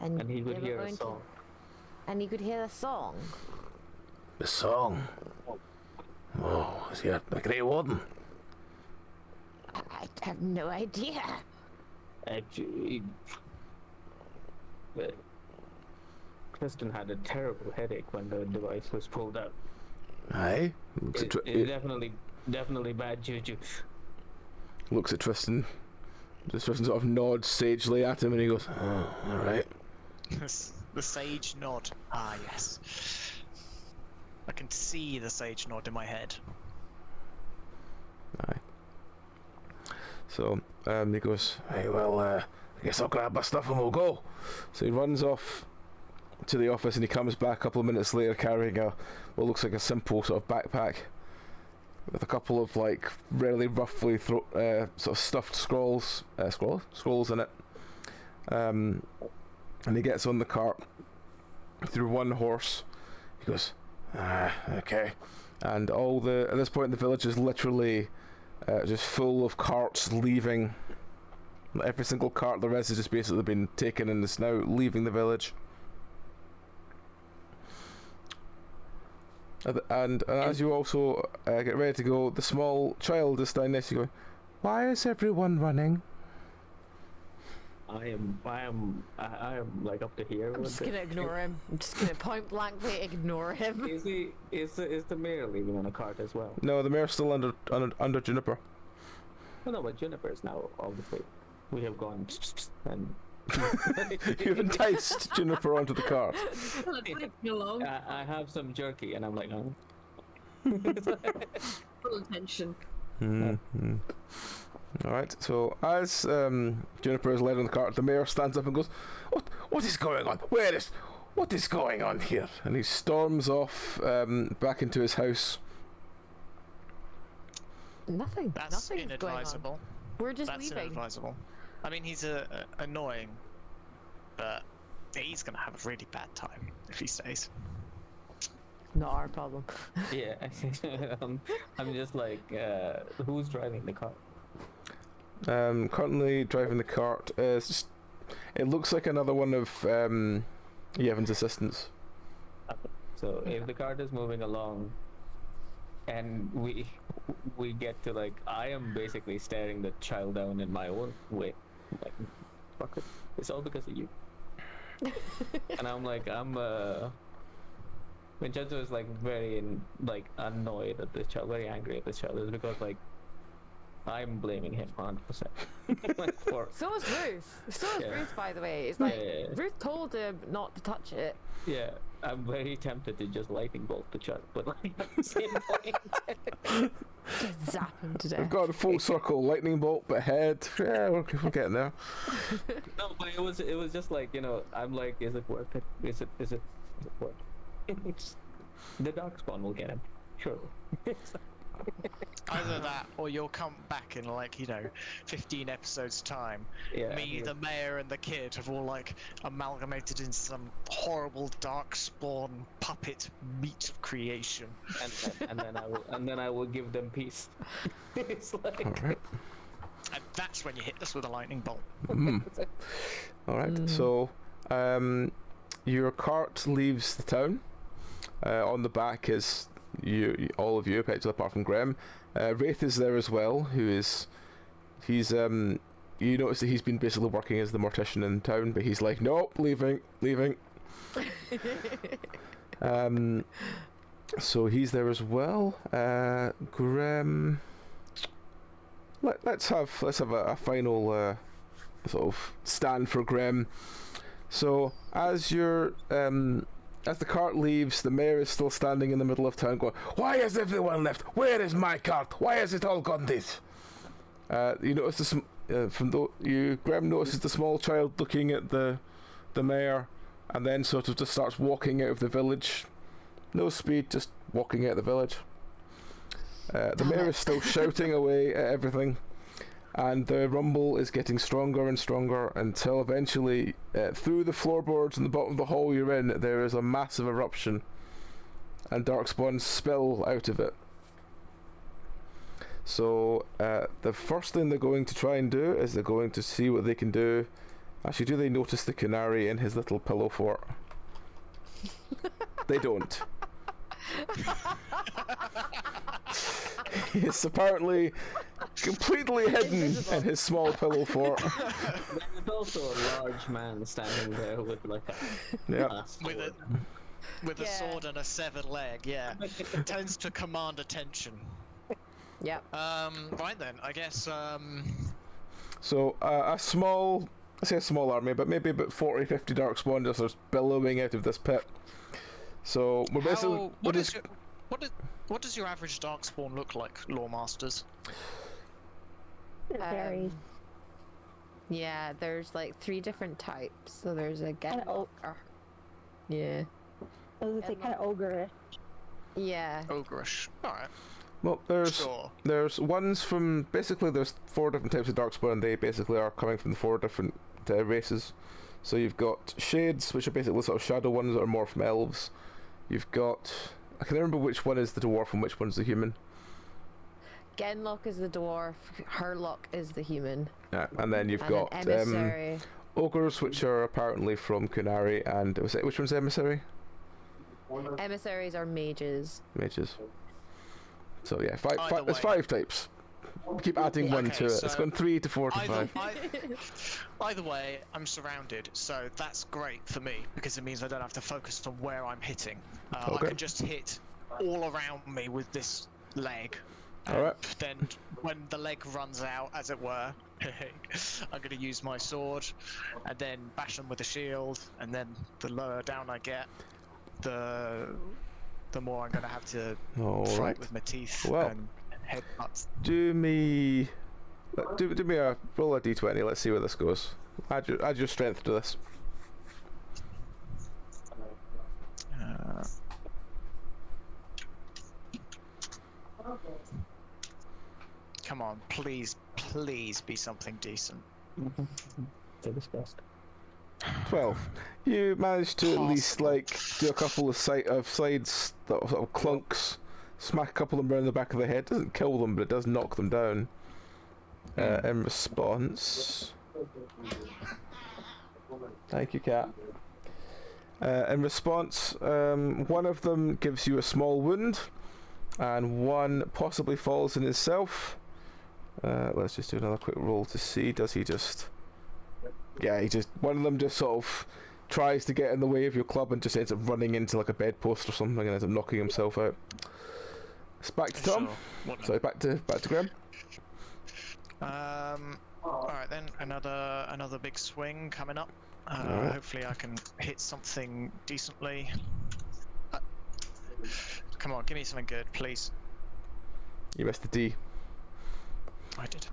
And he could hear a song. And he could hear a song. The song? Oh, is he a Grey Warden? I have no idea. Actually, Kristen had a terrible headache when the device was pulled out. Aye. It definitely bad juju. Looks at Tristan. Tristan sort of nods sagely at him, and he goes, "Oh, all right." The sage nod. Ah, yes. I can see the sage nod in my head. Aye. So he goes, "Hey, well, I guess I'll grab my stuff and we'll go." So he runs off to the office, and he comes back a couple of minutes later carrying what looks like a simple sort of backpack with a couple of like really roughly sort of stuffed scrolls in it. And he gets on the cart through one horse. He goes, okay. and at this point the village is literally just full of carts leaving. Every single cart there is has just basically been taken and is now leaving the village. And as you also get ready to go, the small child is standing next to you going, "Why is everyone running?" I am like up to here. I'm just gonna ignore him. I'm just gonna point blankly ignore him. Is the mayor leaving on a cart as well? No, the mayor's still under Juniper. Oh, no, but Juniper is now obviously. We have gone and You've enticed Juniper onto the cart. I have some jerky, and I'm like, Full attention. Mm-hmm. Alright, so as Juniper is led on the cart, the mayor stands up and goes, What is going on? What is going on here? And he storms off back into his house. Nothing. That's Nothing's inadvisable. going on. We're just That's leaving. inadvisable. I mean, he's annoying, but he's gonna have a really bad time if he stays. Not our problem. yeah. I'm just like, who's driving the car? Currently driving the cart is just, it looks like another one of Yevon's assistants. So if the cart is moving along, and we get to like, I am basically staring the child down in my own way, like, fuck it, it's all because of you. And I'm like, Vincenzo is like very annoyed at this child, very angry at this child, is because like I'm blaming him 100%. Like, so is Ruth. So is Ruth, by the way. It's like Ruth told him not to touch it. Yeah, I'm very tempted to just lightning bolt the child, but like at the same point, just zap him to death. We've got a full circle lightning bolt, but head. Yeah, we're getting there. No, but it was just like, I'm like, is it worth it? Is it worth it? The Darkspawn will get him, surely. Either that, or you'll come back in 15 episodes time. Yeah, Me, the mayor, and the kid have all amalgamated in some horrible Darkspawn puppet meat creation. And then I will give them peace. It's like. All right. And that's when you hit us with a lightning bolt. All right. So, your cart leaves the town. On the back is all of you, effectively, apart from Graham. Wraith is there as well, he's you notice that he's been basically working as the mortician in town, but he's like, nope, leaving. So he's there as well. Graham, let's have a final sort of stand for Graham. So as the cart leaves, the mayor is still standing in the middle of town going, "Why has everyone left? Where is my cart? Why has it all gone this?" You notice Graham notices the small child looking at the mayor, and then sort of just starts walking out of the village. No speed, just walking out of the village. The mayor is still shouting away at everything, and the rumble is getting stronger and stronger until eventually, through the floorboards in the bottom of the hall you're in, there is a massive eruption, and darkspawn spill out of it. So the first thing they're going to try and do is they're going to see what they can do. Actually, do they notice the canary in his little pillow fort? They don't. He's apparently completely hidden in his small pillow fort. There's also a large man standing there with like a with a sword and a severed leg. Yeah, it tends to command attention. Yep. Right then, I guess. So I say a small army, but maybe about 40-50 darkspawn just are billowing out of this pit. So we're basically. What does your average darkspawn look like, Lore Masters? It varies. Yeah, there's 3 different types. So there's a Genlock. Yeah. I was kind of ogre-ish. Yeah. Ogreish. Alright. Well, there's ones from basically there's 4 different types of darkspawn, and they basically are coming from the 4 different races. So you've got shades, which are basically sort of shadow ones that are more from elves. You've got I can remember which one is the dwarf and which one's the human. Genlock is the dwarf, Herlock is the human. Yeah, and then you've And got an emissary. ogres, which are apparently from Kunari, and which one's emissary? Emissaries are mages. Mages. So yeah, Either there's way. 5 types. Keep adding one Okay, to it. so It's gone 3 to 4 to 5. Either way, I'm surrounded, so that's great for me because it means I don't have to focus on where I'm hitting. Okay. I can just hit all around me with this leg. All right. Then, when the leg runs out, as it were, I'm going to use my sword, and then bash them with the shield. And then the lower down I get, the more I'm going to have to All fight right. with my teeth Well. and headbutts. Do me a roll a d20. Let's see where this goes. Add your strength to this. Come on, please be something decent. Fingers crossed. 12. You managed to at least like do a couple of sides that sort of clunks, smack a couple of them around the back of the head. Doesn't kill them, but it does knock them down. In response, thank you, Cat. In response, one of them gives you a small wound, and one possibly falls in itself. Let's just do another quick roll to see. Does he just? Yeah, one of them just sort of tries to get in the way of your club and just ends up running into like a bedpost or something and ends up knocking himself out. It's back to Tom. Sorry, back to Graham. Alright then, another big swing coming up. Alright. Hopefully I can hit something decently. Come on, give me something good, please. You missed the D. I did.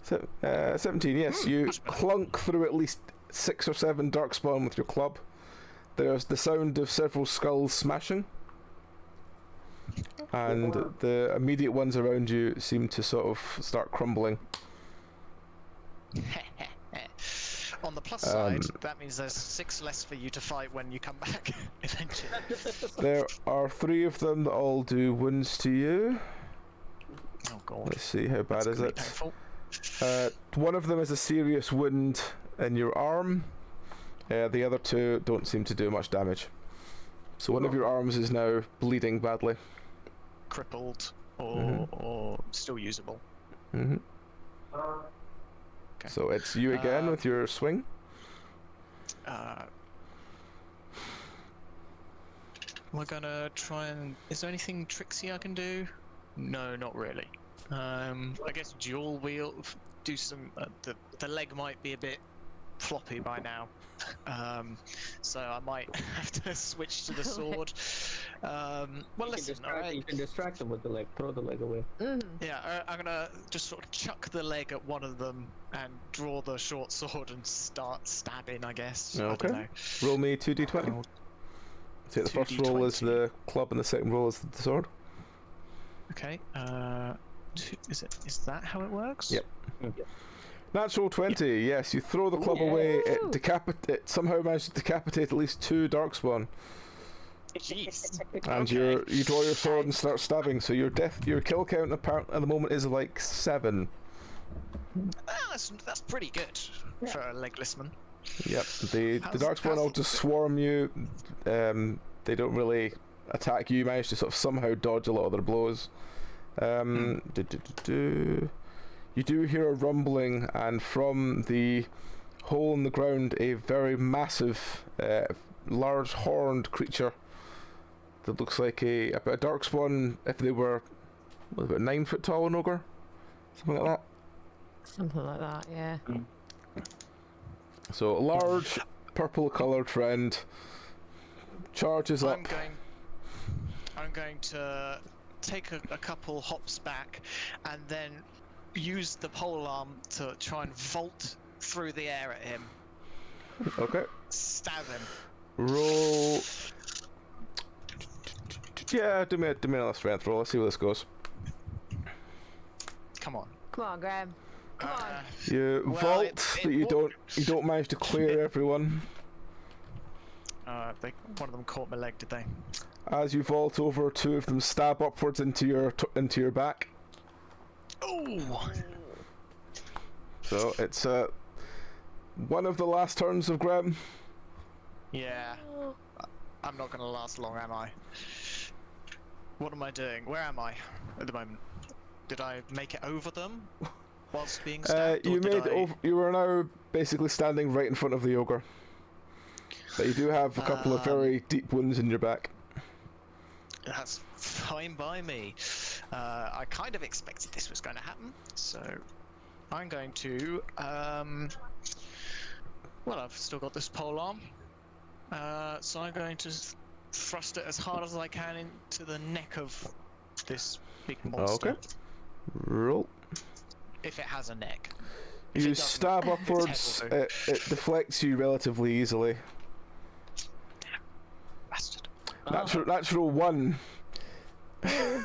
So, 17, yes, you clunk through at least 6 or 7 darkspawn with your club. There's the sound of several skulls smashing, and the immediate ones around you seem to sort of start crumbling. On the plus side, that means there's 6 less for you to fight when you come back, eventually. There are 3 of them that all do wounds to you. Oh god. Let's see, how bad is it? Painful. One of them is a serious wound in your arm. The other 2 don't seem to do much damage. So one of your arms is now bleeding badly. Crippled or still usable. Mm-hmm. Okay. So it's you again with your swing. We're gonna try and... Is there anything tricksy I can do? No, not really. I guess dual wheel... Do some... the leg might be a bit floppy by now. So I might have to switch to the sword. Well, listen, alright. You can distract them with the leg, throw the leg away. Yeah, I'm gonna just sort of chuck the leg at one of them and draw the short sword and start stabbing, I guess. Okay. I don't know. Roll me 2d20. So the first roll is the club and the second roll is the sword. Okay. Is that how it works? Yep. Natural 20, yes, you throw the club away, it somehow managed to decapitate at least 2 darkspawn. Jeez. And you draw your sword and start stabbing, so your kill count apparently at the moment is like 7. That's pretty good for a legless man. Yep, the darkspawn all just swarm you. They don't really attack you. You manage to sort of somehow dodge a lot of their blows. You do hear a rumbling, and from the hole in the ground, a very massive, large horned creature that looks like a darkspawn if they were about 9 foot tall, an ogre, something like that. Something like that, yeah. So a large, purple coloured friend charges up. I'm going to take a couple hops back, and then use the polearm to try and vault through the air at him. Okay. Stab him. Roll. Yeah, do me another strength roll. Let's see where this goes. Come on. Come on, Graham. Come on. You Well, vault, but you don't manage to clear everyone. One of them caught my leg, did they? As you vault over, two of them stab upwards into your back. Oh! So it's one of the last turns of Graham. Yeah. I'm not gonna last long, am I? What am I doing? Where am I at the moment? Did I make it over them whilst being stabbed? You made it over. You are now basically standing right in front of the ogre. But you do have a couple of very deep wounds in your back. That's fine by me. I kind of expected this was going to happen, so I'm going to. Well, I've still got this pole arm, so I'm going to thrust it as hard as I can into the neck of this big monster. Okay. Roll. If it has a neck. You stab upwards. It deflects you relatively easily. Bastard. Natural 1. I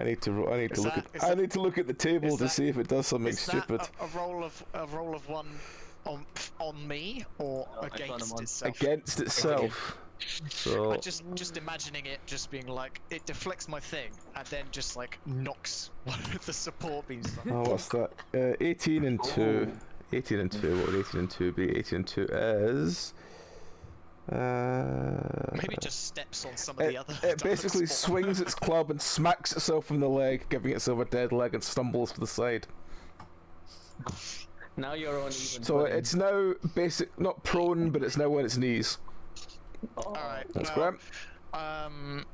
need to look at the table to see if it does something stupid. A roll of 1 on me or against itself? Against itself. So I just imagining it just being like it deflects my thing and then just like knocks one of the support beams. oh, what's that? 18 and 2. 18 and 2. What would 18 and 2 be? 18 and 2 is. Maybe it just steps on some of the other. It basically swings its club and smacks itself in the leg, giving itself a dead leg, and stumbles to the side. Now you're on even. So it's now not prone, but it's now on its knees. All right. That's well, Graham.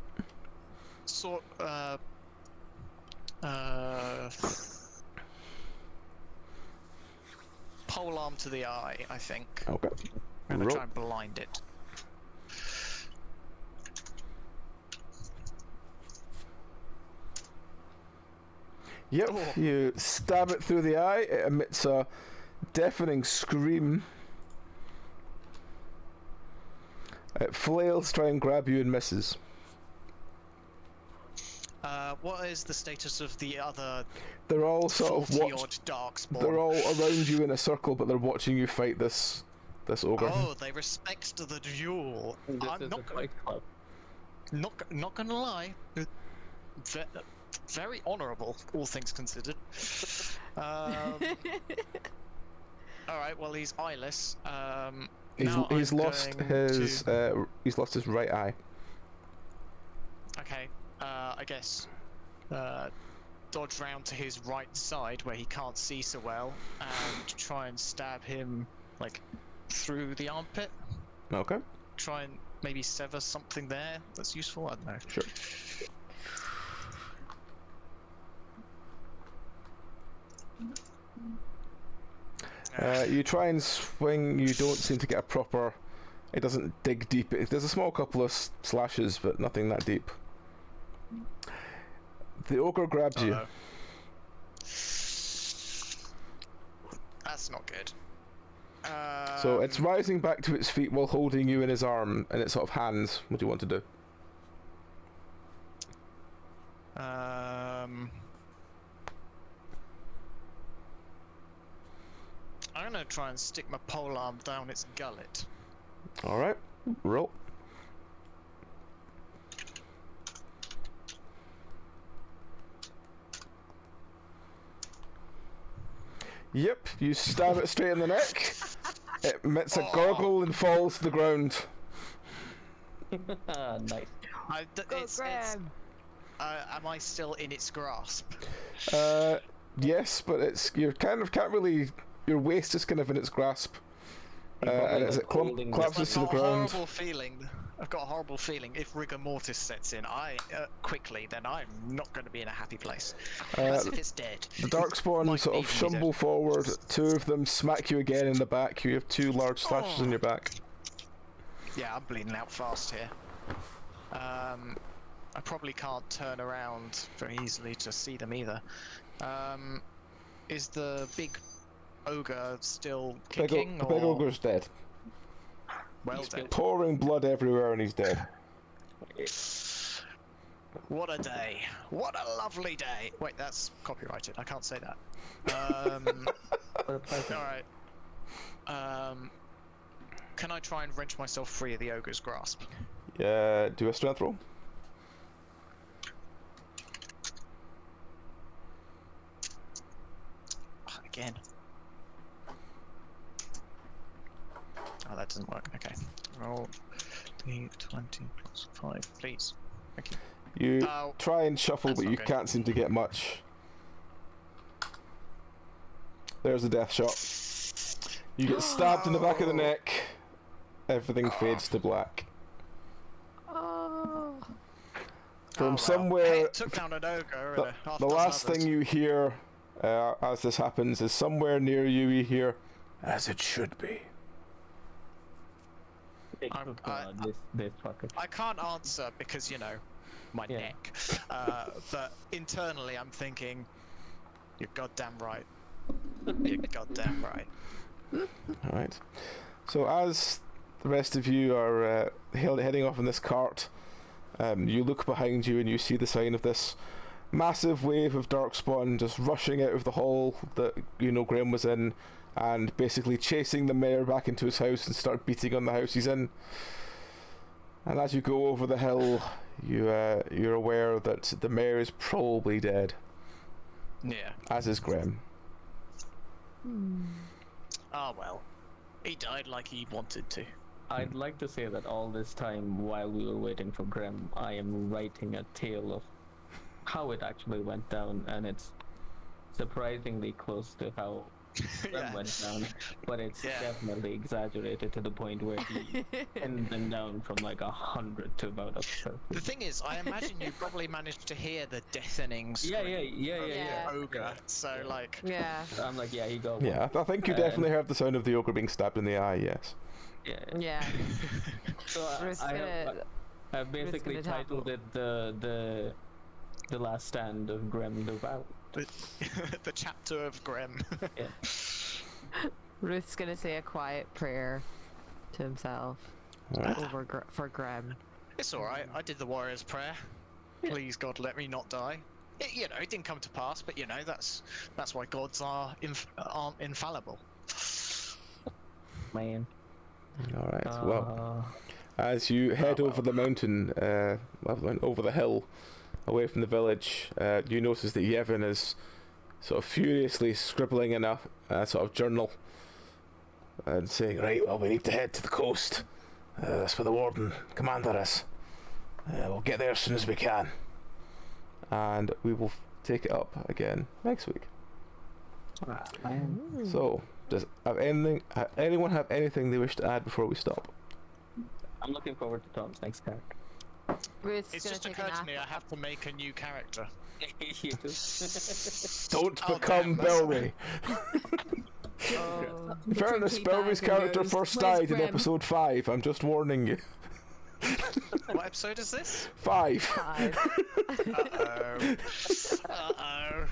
Pole arm to the eye, I think. Okay. I'm gonna try and blind it. Yep, you stab it through the eye, it emits a deafening scream. It flails to try and grab you and misses. What is the status of the other? They're all sort of odd dark spawn? They're all around you in a circle, but they're watching you fight this ogre. Oh, they respect the duel. I'm not gonna lie. Very honourable, all things considered. Alright, well he's eyeless. He's lost his right eye. Okay, I guess dodge round to his right side where he can't see so well and try and stab him like through the armpit. Okay. Try and maybe sever something there that's useful. I don't know. Sure. You try and swing, you don't seem to get a proper. It doesn't dig deep. There's a small couple of slashes, but nothing that deep. The ogre grabs you. That's not good. So it's rising back to its feet while holding you in its arm and its sort of hands. What do you want to do? I'm gonna try and stick my pole arm down its gullet. Alright, roll. Yep, you stab it straight in the neck. It emits a gurgle and falls to the ground. Nice. Am I still in its grasp? Yes, but you kind of can't really. Your waist is kind of in its grasp, and as it collapses to the ground. I've got a horrible feeling. If rigor mortis sets in, then I'm not going to be in a happy place. As if it's dead. The darkspawn sort of stumble forward. Two of them smack you again in the back. You have 2 large slashes in your back. Yeah, I'm bleeding out fast here. I probably can't turn around very easily to see them either. Is the big ogre still kicking? The big ogre's dead. Well he's dead. Pouring blood everywhere and he's dead. What a day. What a lovely day. Wait, that's copyrighted. I can't say that. Alright. Can I try and wrench myself free of the ogre's grasp? Yeah, do a strength roll. Again. Oh, that doesn't work. Okay. Roll d20 plus 5, please. Thank you. You try and shuffle, That's but not you good. can't seem to get much. There's a death shot. You get stabbed in the back of the neck. Everything fades to black. Oh. From Hey, somewhere, it took down an ogre the, and a half the dozen last others. thing you hear as this happens is somewhere near you. You hear, "As it should be." This fucker. I can't answer because, you know, my neck. But internally I'm thinking, you're goddamn right. You're goddamn right. All right. So as the rest of you are heading off in this cart, you look behind you and you see the sign of this massive wave of darkspawn just rushing out of the hall that Graham was in, and basically chasing the mayor back into his house and start beating on the house he's in. And as you go over the hill, you're aware that the mayor is probably dead. Yeah. As is Graham. Ah, well. He died like he wanted to. I'd like to say that all this time while we were waiting for Graham, I am writing a tale of how it actually went down, and it's surprisingly close to how Graham went down, but it's definitely exaggerated to the point where he pinned them down from like 100 to about a 30. The thing is, I imagine you probably managed to hear the deafening scream of the ogre, so like... Yeah. I'm like, yeah, he got one. Yeah, I think you definitely heard the sound of the ogre being stabbed in the eye, yes. Yeah. So I've basically titled it the last stand of Graham the Vow. The chapter of Graham. Yeah. Ruth's gonna say a quiet prayer to himself for Graham. It's alright, I did the warrior's prayer. Please God, let me not die. It didn't come to pass, but that's why gods aren't infallible. Man. Alright, well, as you head over the mountain, over the hill, away from the village, you notice that Yevon is sort of furiously scribbling in a sort of journal and saying, "Right, well, we need to head to the coast. That's where the warden commander is. We'll get there as soon as we can. And we will take it up again next week." So, does anyone have anything they wish to add before we stop? I'm looking forward to Tom's next character. Ruth's It's gonna just take occurred a to me I have to make a new character. You too. Don't Oh, become damn, Belry. Oh. In fairness, Belry's character first died in episode 5. I'm just warning you. What episode is this? 5. Uh-oh. Uh-oh.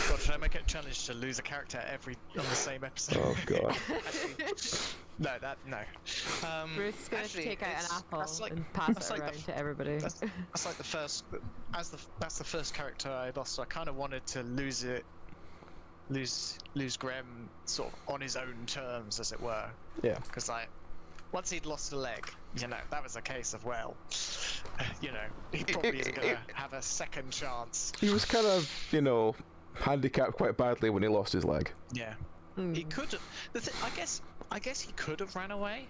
God, should I make it a challenge to lose a character on the same episode? Oh god. Actually, no. Ruth's gonna Actually, take out an apple and pass that's it like around to everybody. That's like the first, that's the first character I lost. So I kind of wanted to lose Graham sort of on his own terms, as it were. Yeah. Because once he'd lost a leg, that was a case of, well, he probably isn't going to have a second chance. He was kind of, handicapped quite badly when he lost his leg. Yeah. He could have, I guess he could have ran away,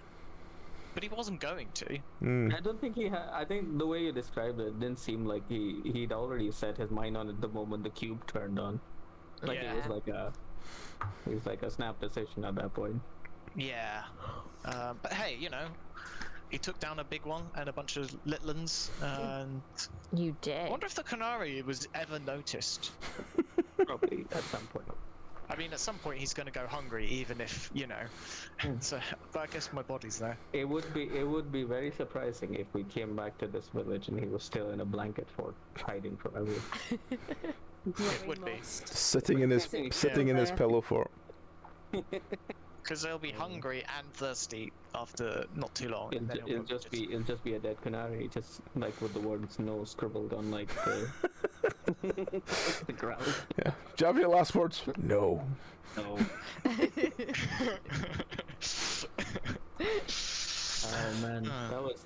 but he wasn't going to. I don't think he had. I think the way you described it didn't seem like he'd already set his mind on it the moment the cube turned on. Like Yeah. it was like a snap decision at that point. Yeah. But hey, he took down a big one and a bunch of little ones, and You did. I wonder if the canary was ever noticed. Probably at some point. I mean, at some point he's going to go hungry, even if So, but I guess my body's there. It would be very surprising if we came back to this village and he was still in a blanket fort, hiding from everyone. It would be. Sitting in his pillow fort. Because they'll be hungry and thirsty after not too long. And then It'll just be a dead canary, just like with the words "no" scribbled on like the ground. Yeah. Do you have any last words? No. No. Oh man, that was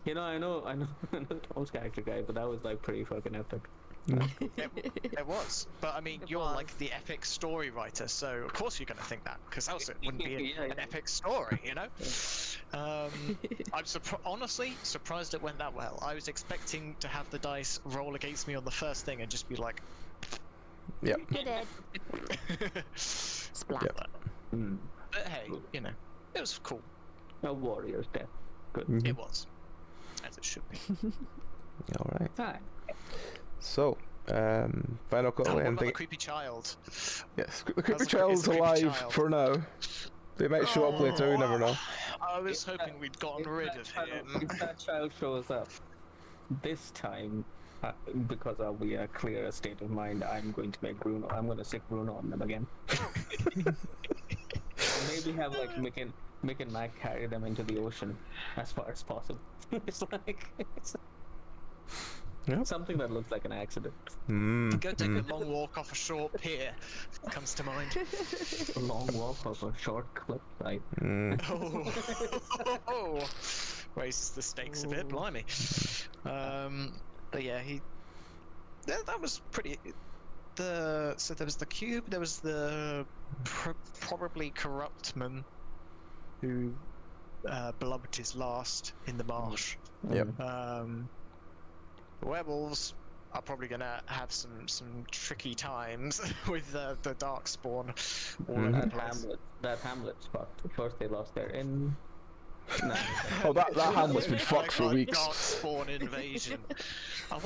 I know Tom's character guy, but that was like pretty fucking epic. It was, but I mean, you're like the epic story writer, so of course you're going to think that, because else it wouldn't be an epic story, you know? I'm honestly surprised it went that well. I was expecting to have the dice roll against me on the first thing and just be like... Yep. You're dead. Splat. Yep. But hey, you know, it was cool. A warrior's death. Good. Mhm. It was. As it should be. Alright. Hi. So, final call. What about Anything? the creepy child? Yes, the That's creepy the child's creepy alive child. for now. They might show up later, you never know. I was hoping we'd gotten rid of him. If that child shows up this time, because I'll be a clearer state of mind, I'm going to make Bruno. I'm going to stick Bruno on them again. Maybe have like Mick and Mac carry them into the ocean as far as possible. It's like Yep. something that looks like an accident. Go take a long walk off a short pier. Comes to mind. A long walk of a short cliff, right? Oh, raises the stakes a bit, blimey. But yeah, that was pretty. So there was the cube. There was the probably corrupt man who blubbed his last in the marsh. Yep. The werewolves are probably gonna have some tricky times with the darkspawn all over the place. That Hamlet spot. First they lost their inn. No, Oh, that Hamlet's been fucked for Like weeks. Darkspawn invasion. I'm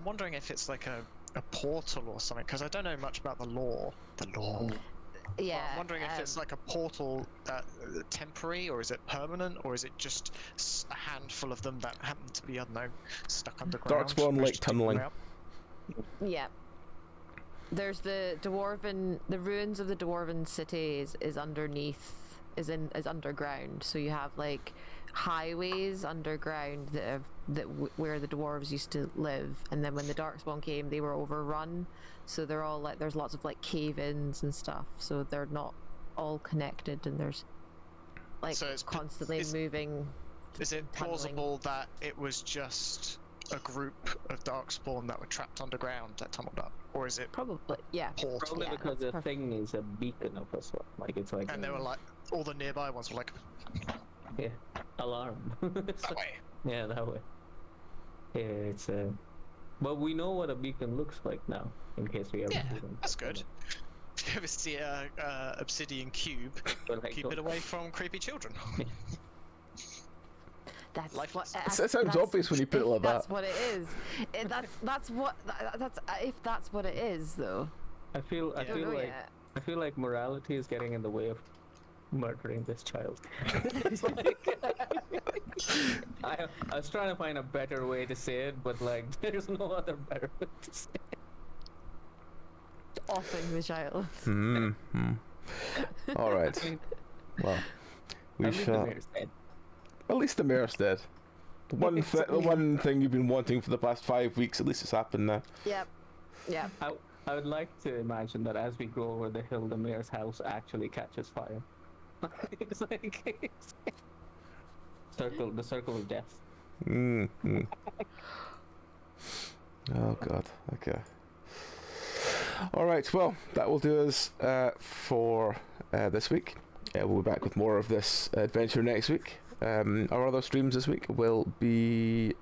wondering if it's like a portal or something, because I don't know much about the lore. Yeah. I'm wondering if it's like a portal temporary, or is it permanent, or is it just a handful of them that happen to be, I don't know, stuck underground? Darkspawn Managed like to dig them tunneling. out? Yeah. There's the ruins of the dwarven city is underneath, is underground. So you have like highways underground where the dwarves used to live, and then when the darkspawn came, they were overrun. So they're all like, there's lots of like cave-ins and stuff. So they're not all connected, and there's like So it's constantly moving. Is it tunneling. plausible that it was just a group of darkspawn that were trapped underground that tumbled up, or is it Probably, yeah. portal? probably Yeah, because that's the thing is a beacon of a sort. Like it's like And they were like, all the nearby ones were like, alarm. It's that like- way. Yeah, that way. Yeah, it's but we know what a beacon looks like now, in case we ever Yeah, see them. that's good. If you ever see a obsidian cube, But, like, keep it away from creepy children. That's Life what. is- It sounds obvious when you put it like That's that. what it is. That's if that's what it is, though. I feel I don't know yet. I feel like morality is getting in the way of murdering this child. It's like, I was trying to find a better way to say it, but like there's no other better way to say it. Offing the child. All right. I mean, Well, we at least the shall. mayor's dead. At least the mayor's dead. The one thing you've been wanting for the past 5 weeks. At least it's happened now. Yep. Yep. I would like to imagine that as we go over the hill, the mayor's house actually catches fire. It's like the circle of death. Oh god. Okay. All right. Well, that will do us for this week. We'll be back with more of this adventure next week. Our other streams this week will be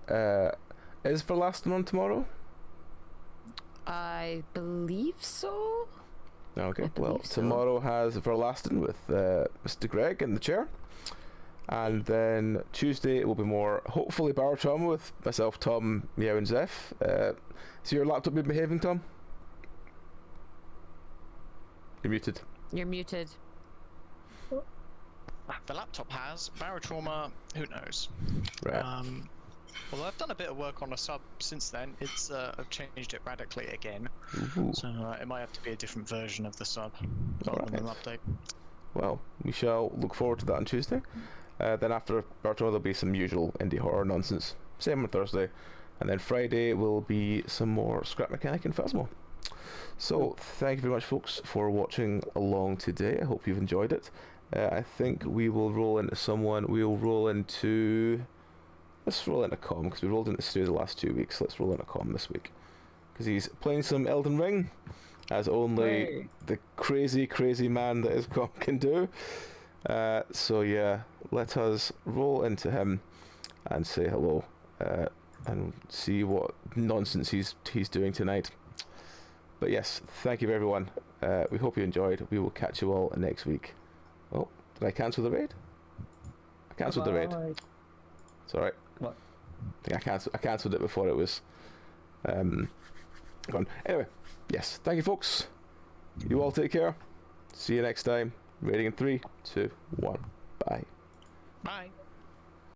is Verlaston on tomorrow? I believe so. Okay, I well, believe so. tomorrow has Verlaston with Mr. Greg in the chair. And then Tuesday it will be more, hopefully, Bar Trauma with myself, Tom, Meow, and Zeph. So your laptop been behaving, Tom? You're muted. You're muted. The laptop has barotrauma. Who knows? Right. Although I've done a bit of work on a sub since then, I've changed it radically again. Ooh. So it might have to be a different version of the sub rather than an update. Well, we shall look forward to that on Tuesday. Then after Bartolo, there'll be some usual indie horror nonsense. Same on Thursday. And then Friday will be some more Scrap Mechanic and Phasmo. So, thank you very much, folks, for watching along today. I hope you've enjoyed it. I think we will roll into someone. We'll roll into... Let's roll into Com, because we rolled into Stu the last 2 weeks. Let's roll into Com this week. Because he's playing some Elden Ring, as only the crazy, crazy man that is Com can do. So yeah, let us roll into him and say hello, and see what nonsense he's doing tonight. But yes, thank you everyone. We hope you enjoyed. We will catch you all next week. Oh, did I cancel the raid? I cancelled the raid. It's alright. What? I think I cancelled it before it was gone. Anyway, yes, thank you folks. You all take care. See you next time. Rating in 3, 2, 1. Bye. Bye.